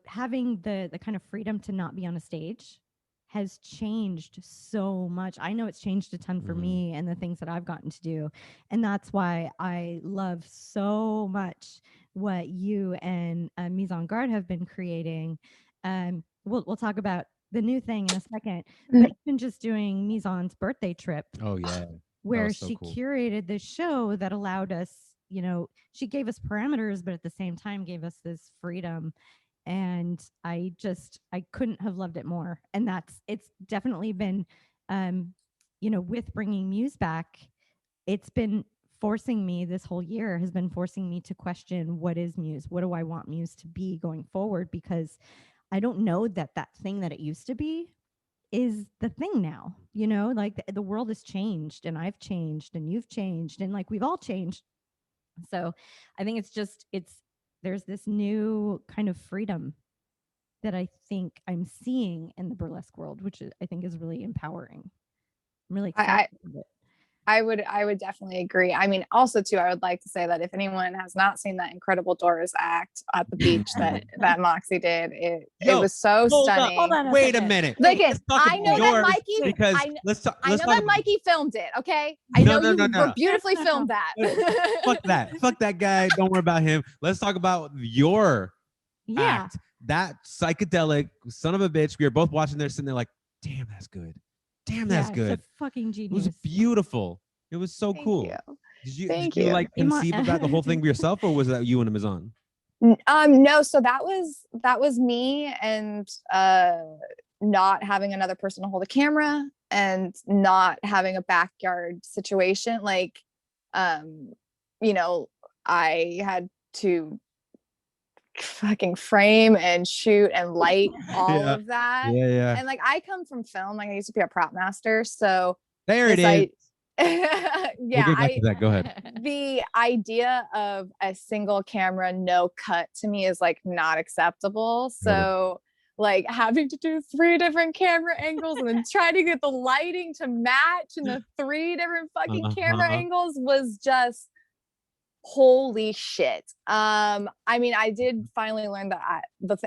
having the kind of freedom to not be on a stage has changed so much. I know it's changed a ton for me and the things that I've gotten to do. And that's why I love so much what you and Mise en Garde have been creating. We'll talk about the new thing in a second, but even just doing Mise en's birthday trip. Oh yeah. Where so she cool. curated this show that allowed us, she gave us parameters, but at the same time gave us this freedom. And I couldn't have loved it more. And it's definitely been, with bringing Muse back, it's been forcing me, this whole year has been forcing me to question, what is Muse? What do I want Muse to be going forward? Because I don't know that thing that it used to be is the thing now, like the world has changed, and I've changed, and you've changed, and like we've all changed. So I think there's this new kind of freedom that I think I'm seeing in the burlesque world, which I think is really empowering. I'm really excited about it. I would definitely agree. I mean, also too, I would like to say that if anyone has not seen that incredible Doris act at the beach that Moxie did, it was so stunning. Hold on Wait a minute. Listen, I know that Mikey, because I know that Mikey filmed it. Okay, I know you beautifully filmed that. Fuck that guy. Don't worry about him. Let's talk about your act. That psychedelic son of a bitch. We were both watching there, sitting there like, damn, that's good. Damn, that's good. It's a fucking genius. It was beautiful. It was so cool. Did you like conceive of the whole thing for yourself, or was that you and a Mise en? No, so that was me, and not having another person to hold a camera, and not having a backyard situation. Like, I had to fucking frame and shoot and light all of that. Yeah. And like, I come from film. Like, I used to be a prop master. So there it is. Yeah, we'll get back to that. Go ahead. The idea of a single camera, no cut, to me is like not acceptable. So like having to do 3 different camera angles and then trying to get the lighting to match and the 3 different fucking camera angles was just holy shit. I mean, I did finally learn that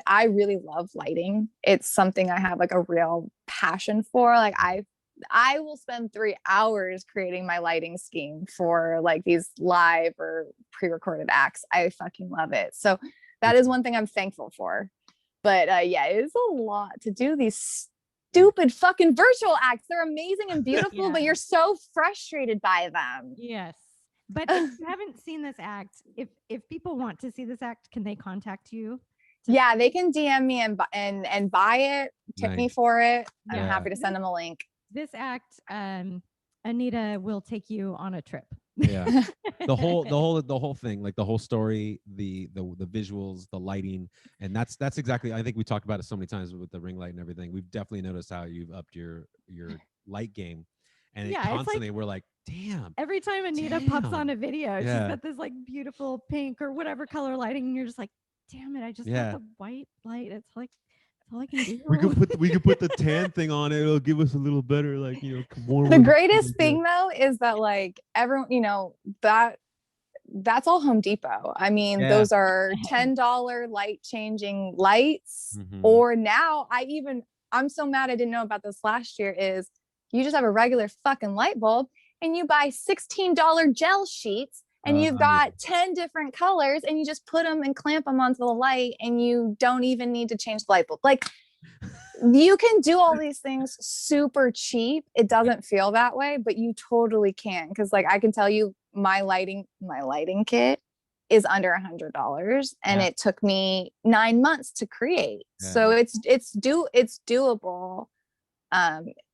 I really love lighting. It's something I have like a real passion for. Like I will spend 3 hours creating my lighting scheme for like these live or pre-recorded acts. I fucking love it. So that is one thing I'm thankful for. But yeah, it's a lot to do these stupid fucking virtual acts. They're amazing and beautiful, but you're so frustrated by them. Yes. But if you haven't seen this act, if people want to see this act, can they contact you? Yeah, they can DM me and buy it, tip me for it. I'm happy to send them a link. This act, Anita will take you on a trip. Yeah, the whole thing, like the whole story, the visuals, the lighting, and that's exactly. I think we talked about it so many times with the ring light and everything. We've definitely noticed how you've upped your light game, and constantly we're like, damn. Every time Anita pops on a video, she's got this like beautiful pink or whatever color lighting, and you're just like, damn it, I just got the white light. It's like. All I can do. We could put the tan thing on it. It'll give us a little better, like, you know, warm. The greatest thing though is that like everyone, you know, that's all Home Depot. I mean, those are $10 light changing lights. Or now I'm so mad I didn't know about this last year is you just have a regular fucking light bulb and you buy $16 gel sheets. And you've got 10 different colors and you just put them and clamp them onto the light and you don't even need to change the light bulb. Like you can do all these things super cheap. It doesn't feel that way, but you totally can. Cause like, I can tell you my lighting kit is under $100 and it took me 9 months to create. So it's doable.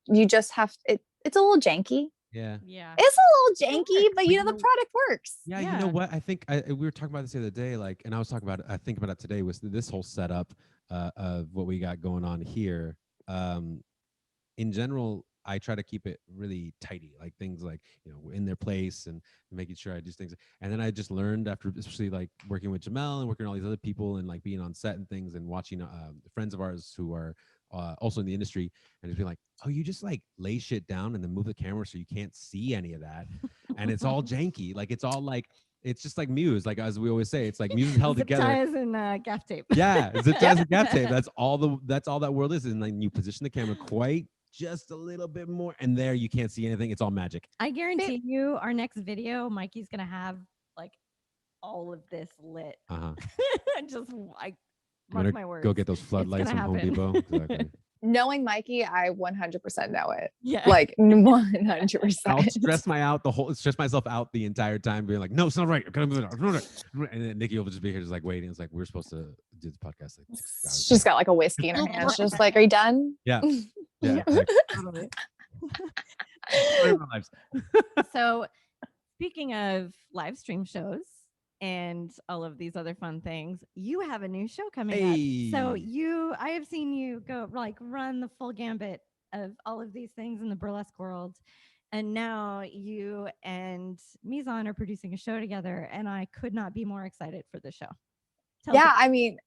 You just have, it's a little janky. Yeah. It's a little janky, but you know, the product works. Yeah. You know what? I think we were talking about this the other day, like, and I was talking about it, I think about it today was this whole setup of what we got going on here. In general, I try to keep it really tidy, like things like, you know, in their place and making sure I do things. And then I just learned after, especially like working with Jamel and working with all these other people and like being on set and things and watching friends of ours who are also in the industry and just being like, oh, you just like lay shit down and then move the camera so you can't see any of that. And it's all janky. Like it's all like, it's just like Muse. Like as we always say, it's like Muse is held together. Zip ties and gaff tape. Yeah, zip ties and gaff tape. That's all that world is. And then you position the camera quite just a little bit more and there you can't see anything. It's all magic. I guarantee you our next video, Mikey's going to have like all of this lit. Just like, mark my words. Go get those floodlights from Home Depot. Exactly. Knowing Mikey, I 100% know it. Yeah. Like 100%. I'll stress myself out the entire time, being like, no, it's not right. And then Nikki will just be here, just like waiting. It's like we're supposed to do the podcast. Like, she's got like a whiskey in her hand. She's just like, are you done? Yeah. Yeah. Totally. So, speaking of live stream shows and all of these other fun things, you have a new show coming up. So I have seen you go like run the full gambit of all of these things in the burlesque world. And now you and Mise are producing a show together, and I could not be more excited for the show. I mean,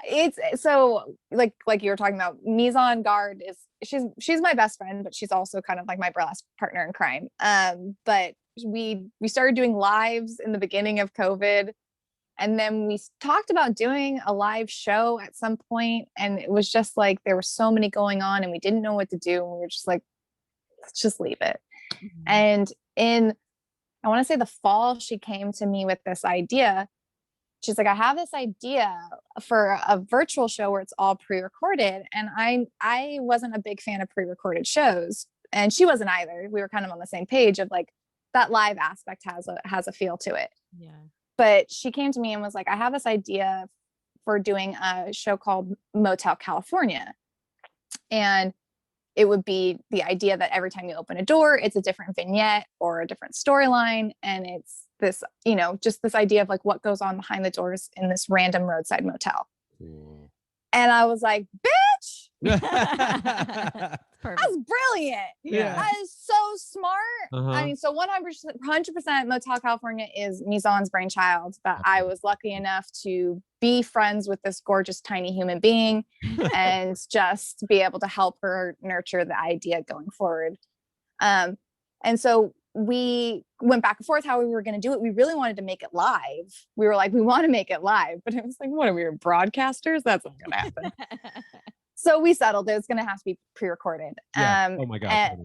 it's so like you were talking about, Mise Guard is she's my best friend, but she's also kind of like my burlesque partner in crime. But we started doing lives in the beginning of COVID, and then we talked about doing a live show at some point, and it was just like there were so many going on and we didn't know what to do, and we were just like, let's just leave it. And I want to say the fall, she came to me with this idea. She's like, I have this idea for a virtual show where it's all pre-recorded. And I wasn't a big fan of pre-recorded shows, and she wasn't either. We were kind of on the same page of like that live aspect has a feel to it. Yeah. But she came to me and was like, I have this idea for doing a show called Motel California. And it would be the idea that every time you open a door, it's a different vignette or a different storyline. And it's this, just this idea of like what goes on behind the doors in this random roadside motel. Cool. And I was like, bitch, Perfect. that's brilliant. Yeah. That is so smart. I mean, so 100% Motel California is Mizan's brainchild, that I was lucky enough to be friends with this gorgeous tiny human being and just be able to help her nurture the idea going forward. And so we went back and forth how we were going to do it. We really wanted to make it live. We were like, we want to make it live, but it was like, what are we, broadcasters? That's not going to happen. So we settled it. It's going to have to be pre-recorded. Yeah. Oh my God.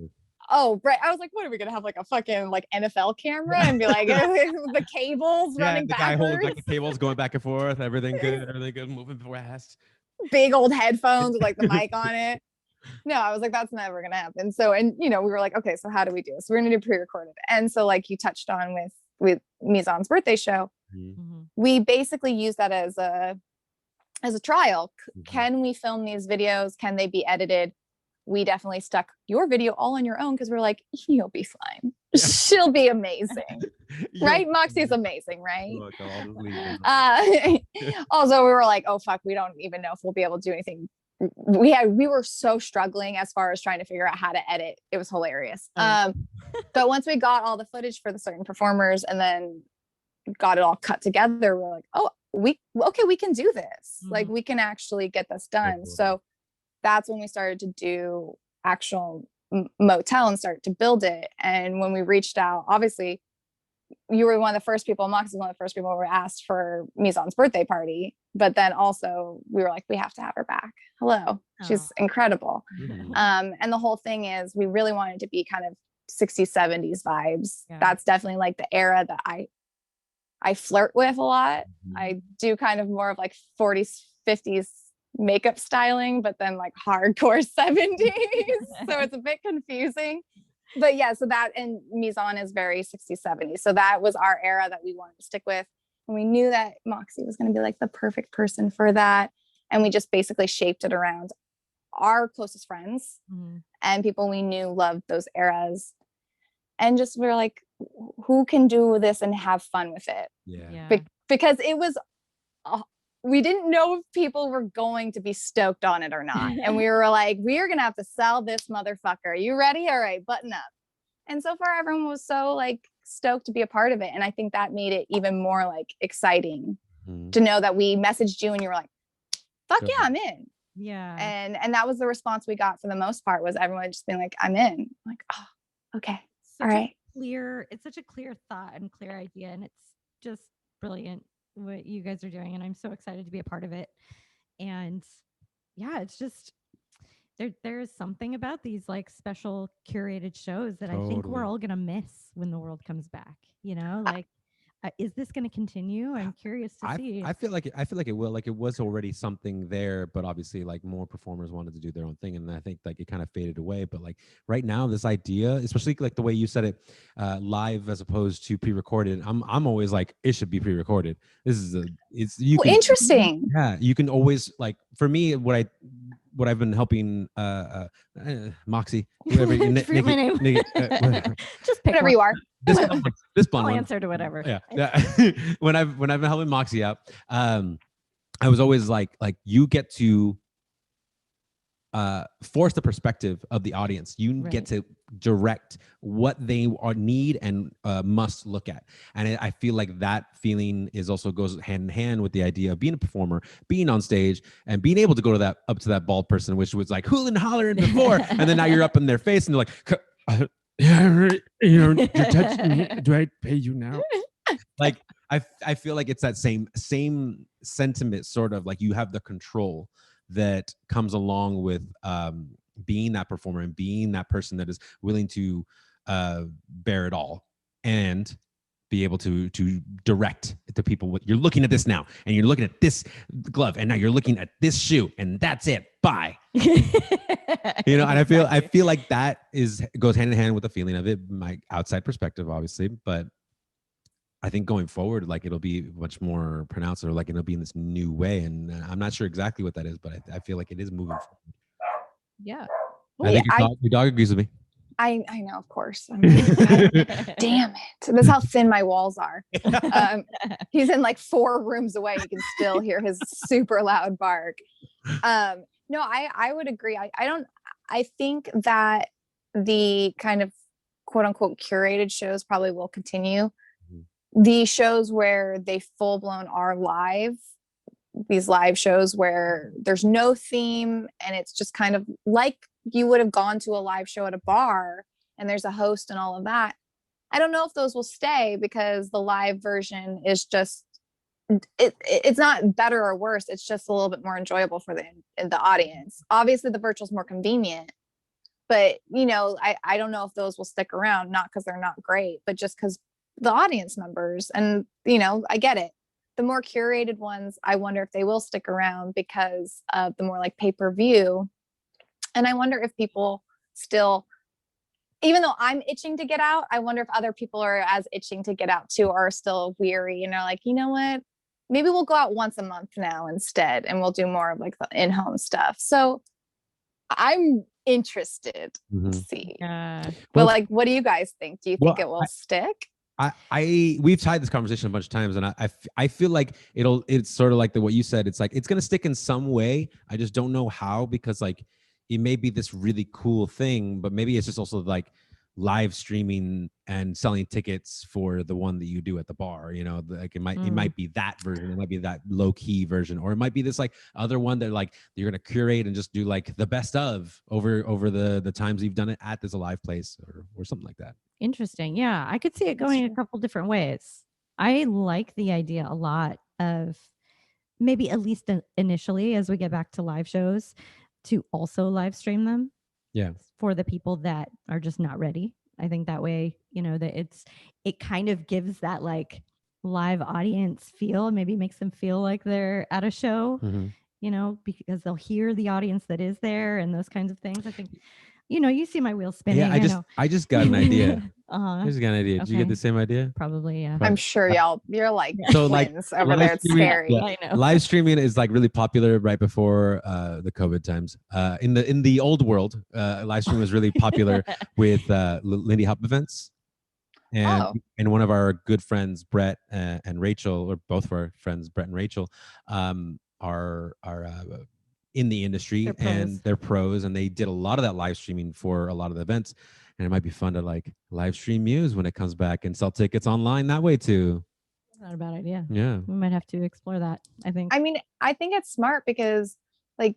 Oh, right. I was like, what are we going to have, like a fucking like NFL camera and be like the cables running the backwards? guy holding back the cables going back and forth. Everything good, moving fast. Big old headphones with like the mic on it. No, I was like, that's never going to happen. So, and we were like, okay, so how do we do this? We're going to do pre-recorded. And so like you touched on with Mizan's birthday show, we basically use that as a trial. Can we film these videos? Can they be edited? We definitely stuck your video all on your own because we're like, you'll be fine. She'll be amazing. Right? Moxie's amazing, right? Also, we were like, oh, fuck, we don't even know if we'll be able to do anything. We were so struggling as far as trying to figure out how to edit. It was hilarious. But once we got all the footage for the certain performers and then got it all cut together, we're like, oh, we can do this. Like we can actually get this done. So that's when we started to do actual Motel and start to build it. And when we reached out, obviously you were one of the first people, Mox was one of the first people who were asked for Mizan's birthday party. But then also we were like, we have to have her back. Hello. She's incredible. And the whole thing is we really wanted to be kind of 60s, 70s vibes. Yeah. That's definitely like the era that I flirt with a lot. I do kind of more of like 40s, 50s makeup styling, but then like hardcore 70s. So it's a bit confusing. But yeah, so that, and Mizan is very 60s, 70s. So that was our era that we wanted to stick with. And we knew that Moxie was going to be like the perfect person for that. And we just basically shaped it around our closest friends and people we knew loved those eras. And just we were like, who can do this and have fun with it? Yeah. Because it was, we didn't know if people were going to be stoked on it or not. And we were like, we are going to have to sell this motherfucker. Are you ready? All right, button up. And so far, everyone was so like stoked to be a part of it. And I think that made it even more like exciting to know that we messaged you and you were like, fuck yeah, I'm in. Yeah. And that was the response we got for the most part, was everyone just being like, I'm in. I'm like, oh, okay. All right. It's such a clear thought and clear idea. And it's just brilliant what you guys are doing. And I'm so excited to be a part of it. And yeah, it's just, there is something about these like special curated shows that I think we're all going to miss when the world comes back, like, is this going to continue? I'm curious to see. I feel like it will. Like it was already something there, but obviously like more performers wanted to do their own thing, and I think like it kind of faded away. But like right now, this idea, especially like the way you said it, live as opposed to pre-recorded, I'm always like it should be pre-recorded. This is interesting. Yeah, you can always like, for me, what I've been helping Moxie, whoever Nikki, just pick whatever you are. This blonde I'll answer to whatever. Yeah. When I've been helping Moxie out, I was always like you get to force the perspective of the audience. You get to direct what they need and must look at. And I feel like that feeling also goes hand in hand with the idea of being a performer, being on stage, and being able to go to up to that bald person, which was like hooling and hollering before, and then now you're up in their face and they're like, you're touching me. Do I pay you now? Like I feel like it's that same sentiment, sort of like you have the control that comes along with being that performer and being that person that is willing to bear it all and be able to direct the people. You're looking at this now, and you're looking at this glove, and now you're looking at this shoe, and that's it. Bye. And I feel like that goes hand in hand with the feeling of it, my outside perspective, obviously, but I think going forward, like it'll be much more pronounced, or like it'll be in this new way, and I'm not sure exactly what that is, but I feel like it is moving forward. Yeah. I think your dog agrees with me. I know, of course. Damn it. That's how thin my walls are. He's in like 4 rooms away. You can still hear his super loud bark. No, I would agree. I think that the kind of quote unquote curated shows probably will continue. The shows where they full blown are live, these live shows where there's no theme and it's just kind of like you would have gone to a live show at a bar and there's a host and all of that. I don't know if those will stay because the live version is just it's not better or worse. It's just a little bit more enjoyable for the audience. Obviously the virtual is more convenient, but you know, I don't know if those will stick around, not because they're not great, but just because the audience numbers. And you know, I get it. The more curated ones, I wonder if they will stick around because of the more like pay-per-view. And I wonder if people still, even though I'm itching to get out, I wonder if other people are as itching to get out too, are still weary and are like, you know what, maybe we'll go out once a month now instead, and we'll do more of like the in-home stuff. So I'm interested to see. But like, what do you guys think? Do you think it will stick? We've had this conversation a bunch of times, and I feel like it's sort of like what you said. It's like it's gonna stick in some way. I just don't know how, because like it may be this really cool thing, but maybe it's just also like live streaming and selling tickets for the one that you do at the bar. You know, like it might be that version. It might be that low key version, or it might be this like other one that like you're gonna curate and just do like the best of over the times you've done it at this live place or something like that. Interesting. Yeah, I could see it going a couple different ways. I like the idea a lot of maybe at least initially, as we get back to live shows, to also live stream them. Yeah. For the people that are just not ready. I think that way, you know, that it kind of gives that like live audience feel, maybe makes them feel like they're at a show, you know, because they'll hear the audience that is there and those kinds of things. I think, you know, you see my wheels spinning. Yeah, I just got an idea. I just got an idea. Did you get the same idea? Probably, yeah. I'm sure you're like so twins like over there. It's scary. Yeah, I know. Live streaming is like really popular right before the COVID times. In the old world, live streaming was really popular with Lindy Hop events. And one of our good friends, Brett and Rachel, or both of our friends, Brett and Rachel, are in the industry, and they're pros, and they did a lot of that live streaming for a lot of the events. And it might be fun to like live stream Muse when it comes back and sell tickets online that way too. Not a bad idea. Yeah. We might have to explore that, I think. I mean, I think it's smart because like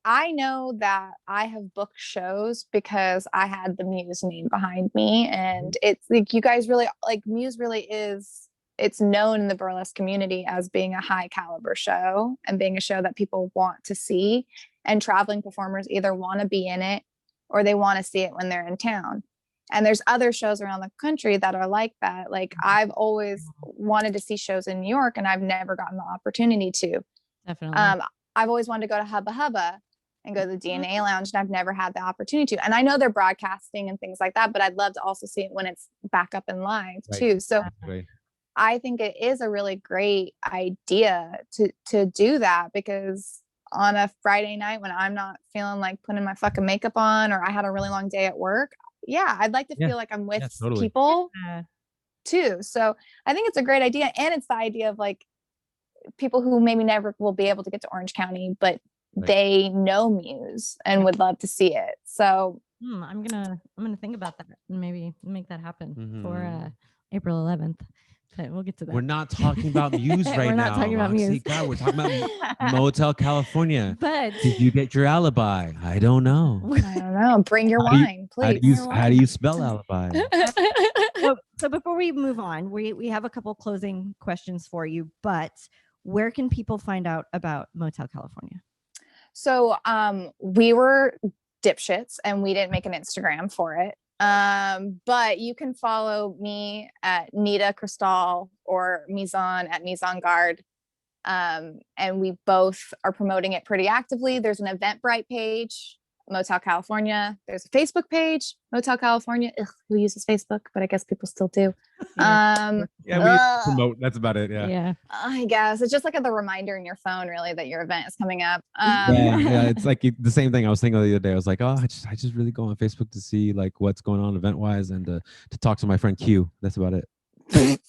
I know that I have booked shows because I had the Muse name behind me, and it's like you guys really like Muse really is, it's known in the burlesque community as being a high caliber show and being a show that people want to see, and traveling performers either want to be in it or they want to see it when they're in town. And there's other shows around the country that are like that. Like I've always wanted to see shows in New York and I've never gotten the opportunity to. Definitely. I've always wanted to go to Hubba Hubba and go to the DNA Lounge, and I've never had the opportunity to. And I know they're broadcasting and things like that, but I'd love to also see it when it's back up and live too. So I think it is a really great idea to do that, because on a Friday night when I'm not feeling like putting my fucking makeup on, or I had a really long day at work, I'd like to feel like I'm with people too. So I think it's a great idea. And it's the idea of like people who maybe never will be able to get to Orange County, but they know Muse and would love to see it. So I'm gonna think about that and maybe make that happen for April 11th. Okay, we'll get to that. We're not talking about Muse right now. We're not talking about Muse. God, we're talking about Motel California. But did you get your alibi? I don't know. I don't know. Bring your wine, please. How do you spell alibi? So before we move on, we have a couple closing questions for you. But where can people find out about Motel California? So we were dipshits and we didn't make an Instagram for it. But you can follow me at Anita Cristal or Mizan at Mizan Guard. And we both are promoting it pretty actively. There's an Eventbrite page, Motel California. There's a Facebook page, Motel California. Ugh, who uses Facebook? But I guess people still do. We promote. That's about it. Yeah. I guess it's just like the reminder in your phone, really, that your event is coming up. It's like the same thing I was thinking the other day. I was like, I just really go on Facebook to see like what's going on event wise, and to talk to my friend Q. That's about it.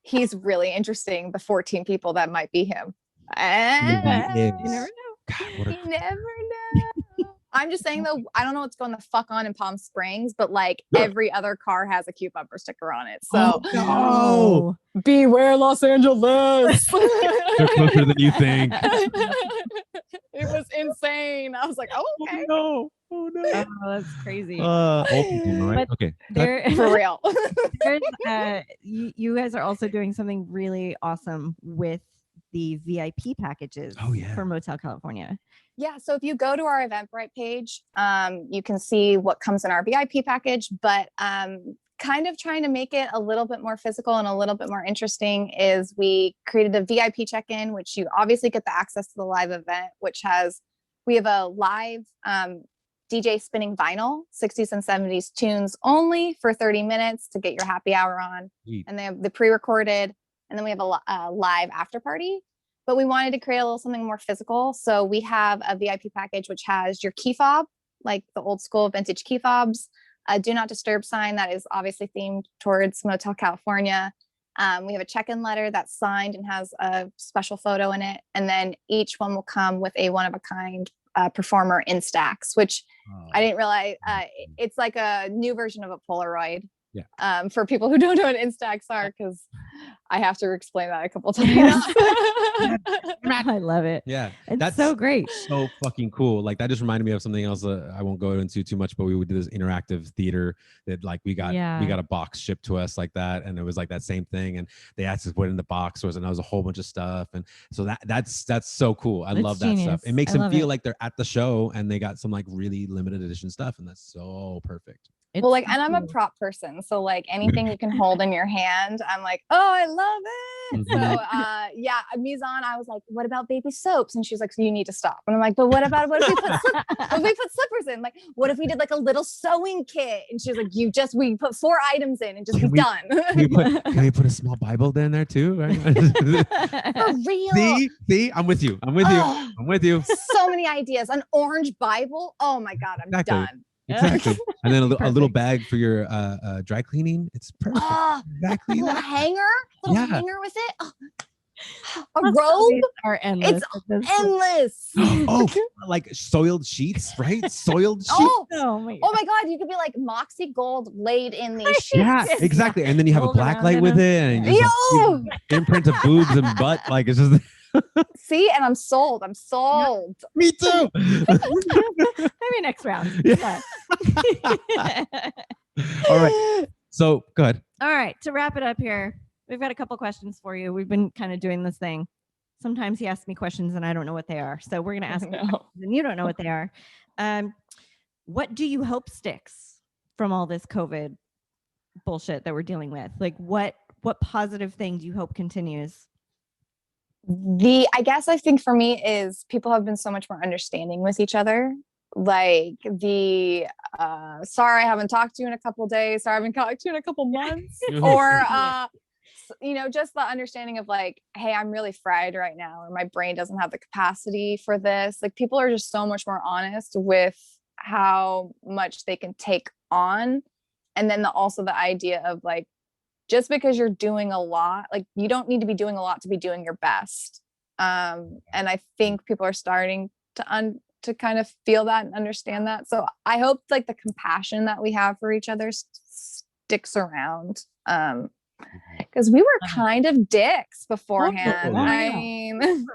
He's really interesting. The 14 people that might be him. You never know. God, You never know. I'm just saying though, I don't know what's going the fuck on in Palm Springs, but like every other car has a cute bumper sticker on it. So no. Beware Los Angeles. They're closer than you think. It was insane. I was like, oh, okay. Oh no. Oh, that's crazy. Old people, right? But Okay. there, For real. you guys are also doing something really awesome with the VIP packages for Motel California. Yeah, so if you go to our Eventbrite page, you can see what comes in our VIP package, but kind of trying to make it a little bit more physical and a little bit more interesting is we created a VIP check-in, which you obviously get the access to the live event, we have a live DJ spinning vinyl, 60s and 70s tunes only for 30 minutes to get your happy hour on. And they have the pre-recorded, and then we have a live after party. But we wanted to create a little something more physical. So we have a VIP package, which has your key fob, like the old school vintage key fobs, a do not disturb sign that is obviously themed towards Motel California. We have a check-in letter that's signed and has a special photo in it. And then each one will come with a one-of-a-kind performer in stacks, which I didn't realize. It's like a new version of a Polaroid. Yeah. For people who don't know what Instax are, because I have to explain that a couple times. I love it. Yeah, that's so great. So fucking cool. Like that just reminded me of something else that I won't go into too much, but we would do this interactive theater that like we got a box shipped to us like that, and it was like that same thing, and they asked us to put it in the box, and there was a whole bunch of stuff, and so that's so cool. I love that stuff. It makes them feel like they're at the show and they got some like really limited edition stuff, and that's so perfect. Well, like, and I'm a prop person, so like anything you can hold in your hand, I'm like, oh, I love it. So yeah, Mise, I was like, what about baby soaps? And she's like, so you need to stop. And I'm like, but what if we put slippers in? Like, what if we did like a little sewing kit? And she's like, we put 4 items in and just be done. Can we put a small Bible in there too? Right? For real. See, I'm with you. I'm with you. So many ideas. An orange Bible. Oh my God, I'm done. Exactly. And then a little bag for your dry cleaning. It's perfect. Exactly. A little hanger with it. Oh. A robe are endless. It's endless. Oh, like soiled sheets, right? Soiled sheets. Oh my God, you could be like Moxie Gold laid in these sheets. Yeah, exactly. And then you have a black light with it, and just imprint of boobs and butt. Like it's just. See, and I'm sold. Me too. Maybe next round. Yeah. All right. So good. All right. To wrap it up here, we've got a couple questions for you. We've been kind of doing this thing. Sometimes he asks me questions and I don't know what they are. So we're going to ask you questions and you don't know what they are. What do you hope sticks from all this COVID bullshit that we're dealing with? Like what positive thing do you hope continues? I guess I think for me is people have been so much more understanding with each other. Like sorry, I haven't talked to you in a couple days. Sorry, I haven't talked to you in a couple months. Or, just the understanding of like, hey, I'm really fried right now, or my brain doesn't have the capacity for this. Like people are just so much more honest with how much they can take on. And then also the idea of like, just because you're doing a lot, like you don't need to be doing a lot to be doing your best. And I think people are starting to kind of feel that and understand that. So I hope like the compassion that we have for each other sticks around. Because we were kind of dicks beforehand. I mean,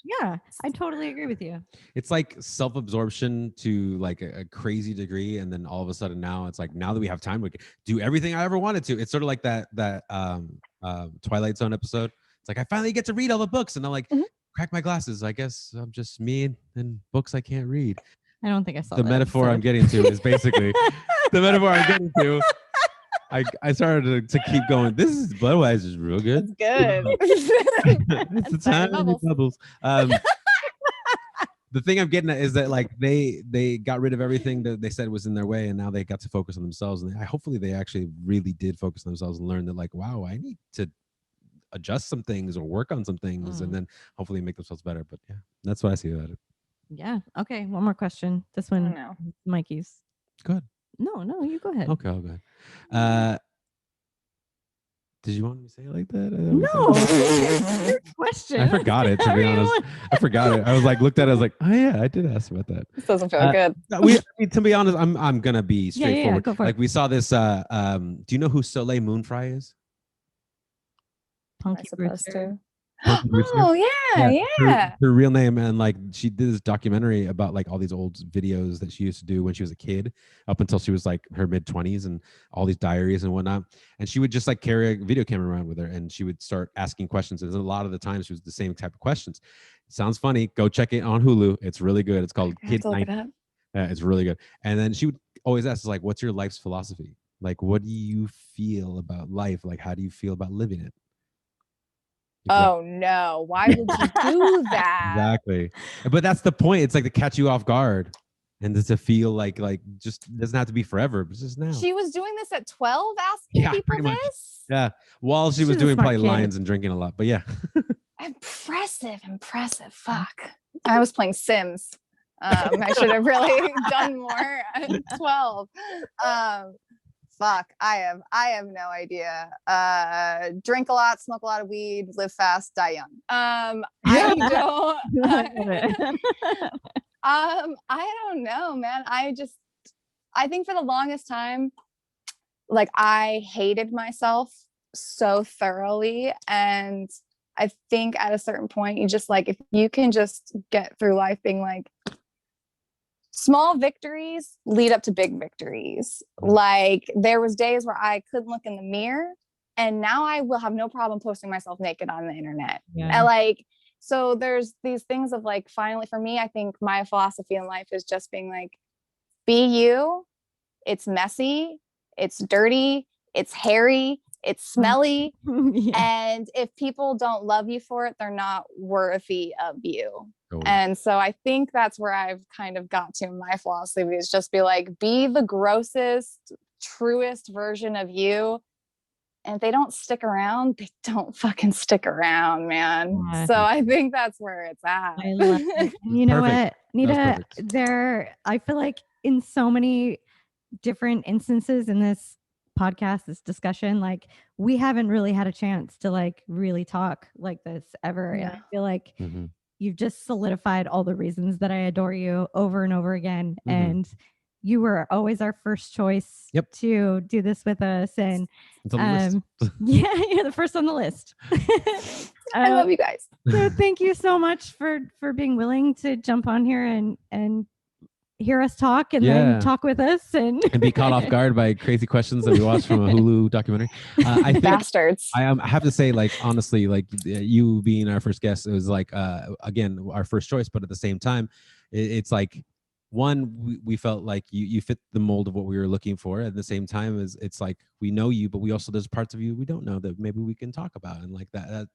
yeah, I totally agree with you. It's like self-absorption to like a crazy degree, and then all of a sudden now it's like, now that we have time, we can do everything I ever wanted to. It's sort of like that Twilight Zone episode. It's like I finally get to read all the books, and I'm like, crack my glasses. I guess I'm just me and books I can't read. I don't think I saw the metaphor episode. I'm getting to is basically the metaphor I'm getting to. I started to keep going. This is Budweiser's real good. It's good. It's the time of the bubbles. The thing I'm getting at is that like they got rid of everything that they said was in their way, and now they got to focus on themselves. And hopefully they actually really did focus on themselves and learn that like, wow, I need to adjust some things or work on some things, and then hopefully make themselves better. But yeah, that's what I see about it. Yeah. Okay. One more question. This one, Mikey's. Go ahead. No, you go ahead. Okay, I'll go ahead. Did you want me to say it like that? No. Your question. I forgot it, to be honest. I forgot it. I was like, looked at it. I was like, oh yeah, I did ask about that. This doesn't feel good. To be honest, I'm gonna be straightforward. Yeah, go for like it. we saw this. Do you know who Soleil Moonfry is? Punky I supposed Brewster. to. Oh yeah. Her real name, and like she did this documentary about like all these old videos that she used to do when she was a kid, up until she was like her mid-20s, and all these diaries and whatnot. And she would just like carry a video camera around with her, and she would start asking questions. And a lot of the times, it was the same type of questions. It sounds funny. Go check it on Hulu. It's really good. It's called Kid Night. It's really good. And then she would always ask, like, "What's your life's philosophy? Like, what do you feel about life? Like, how do you feel about living it?" Oh no, why would you do that? Exactly. But that's the point. It's like to catch you off guard and to feel like just doesn't have to be forever, but just now. She was doing this at 12, asking people this? Yeah. While she was doing probably lines and drinking a lot, but yeah. Impressive. Fuck. I was playing Sims. I should have really done more at 12. Fuck, I have no idea. Drink a lot, smoke a lot of weed, live fast, die young. I don't know, man. I think for the longest time, like I hated myself so thoroughly. And I think at a certain point, you just like, if you can just get through life being like, small victories lead up to big victories. Like there was days where I couldn't look in the mirror, and now I will have no problem posting myself naked on the internet. Yeah. And like, so there's these things of like, finally for me, I think my philosophy in life is just being like, be you. It's messy. It's dirty. It's hairy. It's smelly. And if people don't love you for it, they're not worthy of you. And so I think that's where I've kind of got to my philosophy, is just be like, be the grossest, truest version of you. And if they don't stick around, they don't fucking stick around, man. Yeah. So I think that's where it's at. I love it. You know what, Nita, I feel like in so many different instances in this podcast, this discussion, like we haven't really had a chance to like really talk like this ever. Yeah. And I feel like you've just solidified all the reasons that I adore you over and over again. And you were always our first choice to do this with us. And yeah, you're the first on the list. I love you guys. So thank you so much for being willing to jump on here and hear us talk and then talk with us and be caught off guard by crazy questions that we watched from a Hulu documentary. I think bastards. I have to say, like, honestly, like you being our first guest, it was like, again, our first choice, but at the same time, it's like, one, we felt like you fit the mold of what we were looking for. At the same time, it's like, we know you, but we also, there's parts of you we don't know that maybe we can talk about. And like that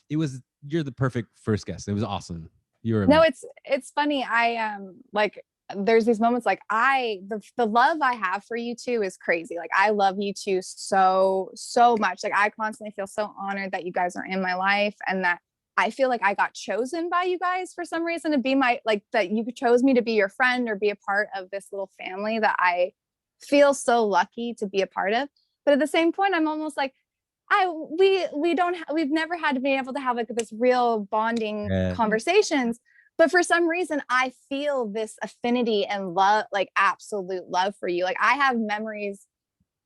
you're the perfect first guest. It was awesome. You were amazing. No, it's funny. I like, there's these moments like the love I have for you two is crazy. Like I love you two so much. Like I constantly feel so honored that you guys are in my life, and that I feel like I got chosen by you guys for some reason to be that you chose me to be your friend or be a part of this little family that feel so lucky to be a part of. But at the same point, I'm almost like, we've never had to be able to have like this real bonding conversations. But for some reason, I feel this affinity and love, like absolute love for you. Like I have memories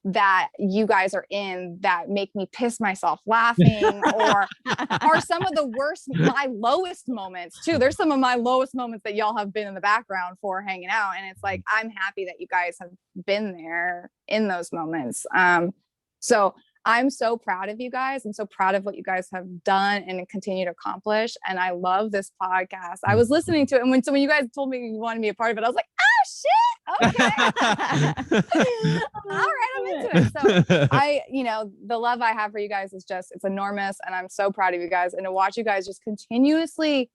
that you guys are in that make me piss myself laughing, or are some of the worst, my lowest moments too. There's some of my lowest moments that y'all have been in the background for hanging out. And it's like, I'm happy that you guys have been there in those moments. So I'm so proud of you guys. I'm so proud of what you guys have done and continue to accomplish. And I love this podcast. I was listening to it, and when you guys told me you wanted to be a part of it, I was like, oh shit, okay. All right, I'm into it. So the love I have for you guys is just, it's enormous. And I'm so proud of you guys. And to watch you guys just continuously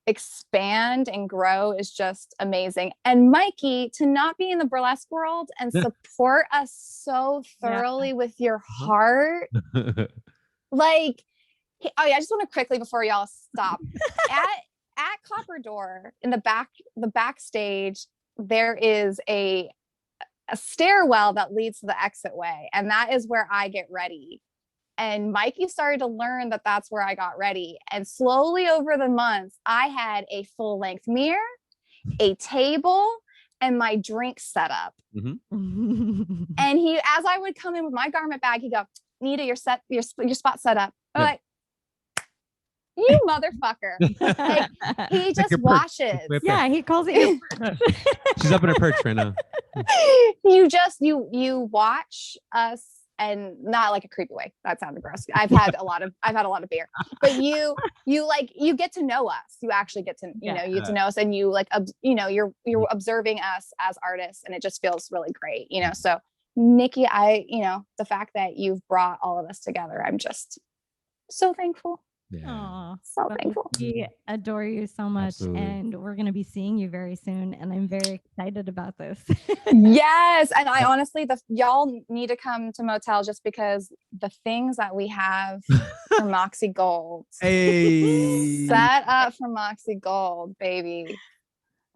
expand and grow is just amazing. And Mikey, to not be in the burlesque world and support us so thoroughly with your heart, like, I just want to quickly, before y'all stop, at Copper Door in the backstage, there is a stairwell that leads to the exit way, and that is where I get ready. And Mikey started to learn that that's where I got ready. And slowly over the months, I had a full length mirror, a table, and my drink set up. Mm-hmm. And he, as I would come in with my garment bag, he'd go, Nita, your spot set up. I'm like, you motherfucker. Like, he just watches. Yeah, he calls it your perch. She's up in her perch right now. You watch us, and not like a creepy way. That sounded gross. I've had a lot of beer, but you get to know us. You actually get to, you get to know us, and you like, you're observing us as artists, and it just feels really great, So Nikki, the fact that you've brought all of us together, I'm just so thankful. Yeah. Aww, so thankful. We adore you so much. Absolutely. And we're going to be seeing you very soon. And I'm very excited about this. Yes. And I honestly, y'all need to come to Motel just because the things that we have for Moxie Gold. Hey. Set up for Moxie Gold, baby.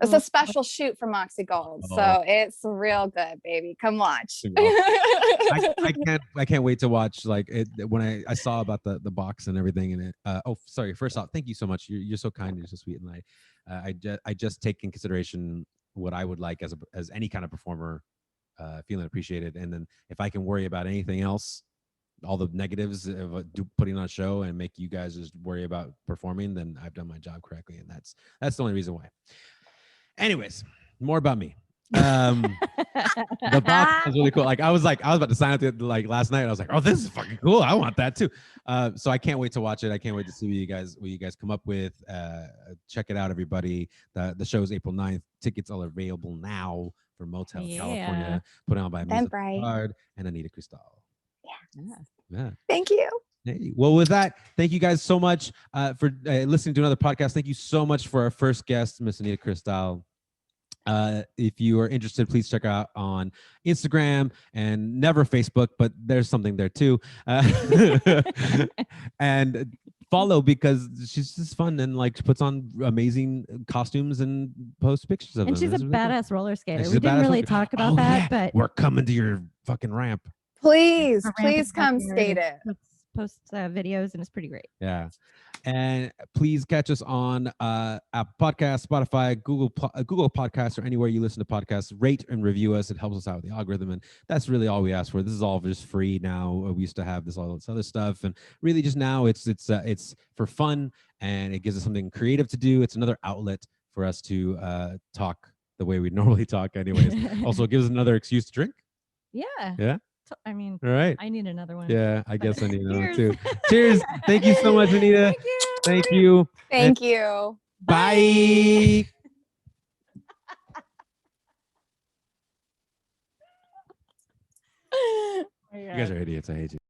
It's a special shoot for Moxie Gold. So it's real good, baby. Come watch. I can't wait to watch like it when I saw about the box and everything in it. First off, thank you so much. You're so kind, you're so sweet, and I just take in consideration what I would like as any kind of performer, feeling appreciated. And then if I can worry about anything else, all the negatives of putting on a show and make you guys just worry about performing, then I've done my job correctly. And that's the only reason why. Anyways, more about me. The box is really cool. Like I was about to sign up like last night. I was like, oh, this is fucking cool. I want that too. So I can't wait to watch it. I can't wait to see what you guys come up with. Check it out, everybody. The show is April 9th. Tickets are available now for Motel, California. Put on by Muse and Anita Cristal. Yeah. Thank you. Hey, well, with that, thank you guys so much for listening to another podcast. Thank you so much for our first guest, Miss Anita Cristal. If you are interested, please check her out on Instagram and never Facebook, but there's something there too. And follow because she's just fun and like puts on amazing costumes and posts pictures of them. And she's a really badass roller skater. We didn't really talk about that, but we're coming to your fucking ramp. Please come skate it. Post videos, and it's pretty great. Yeah. And please catch us on Apple Podcasts, Spotify, Google Podcasts, or anywhere you listen to podcasts. Rate and review us. It helps us out with the algorithm, and that's really all we ask for. This is all just free now. We used to have all this other stuff, and really just now it's for fun, and it gives us something creative to do. It's another outlet for us to talk the way we normally talk, anyways. Also, it gives us another excuse to drink. Yeah. Yeah. I mean, all right. I need another one. Yeah, I guess I need another one too. Cheers. Thank you so much, Anita. Thank you. Thank you. Bye. You guys are idiots. I hate you.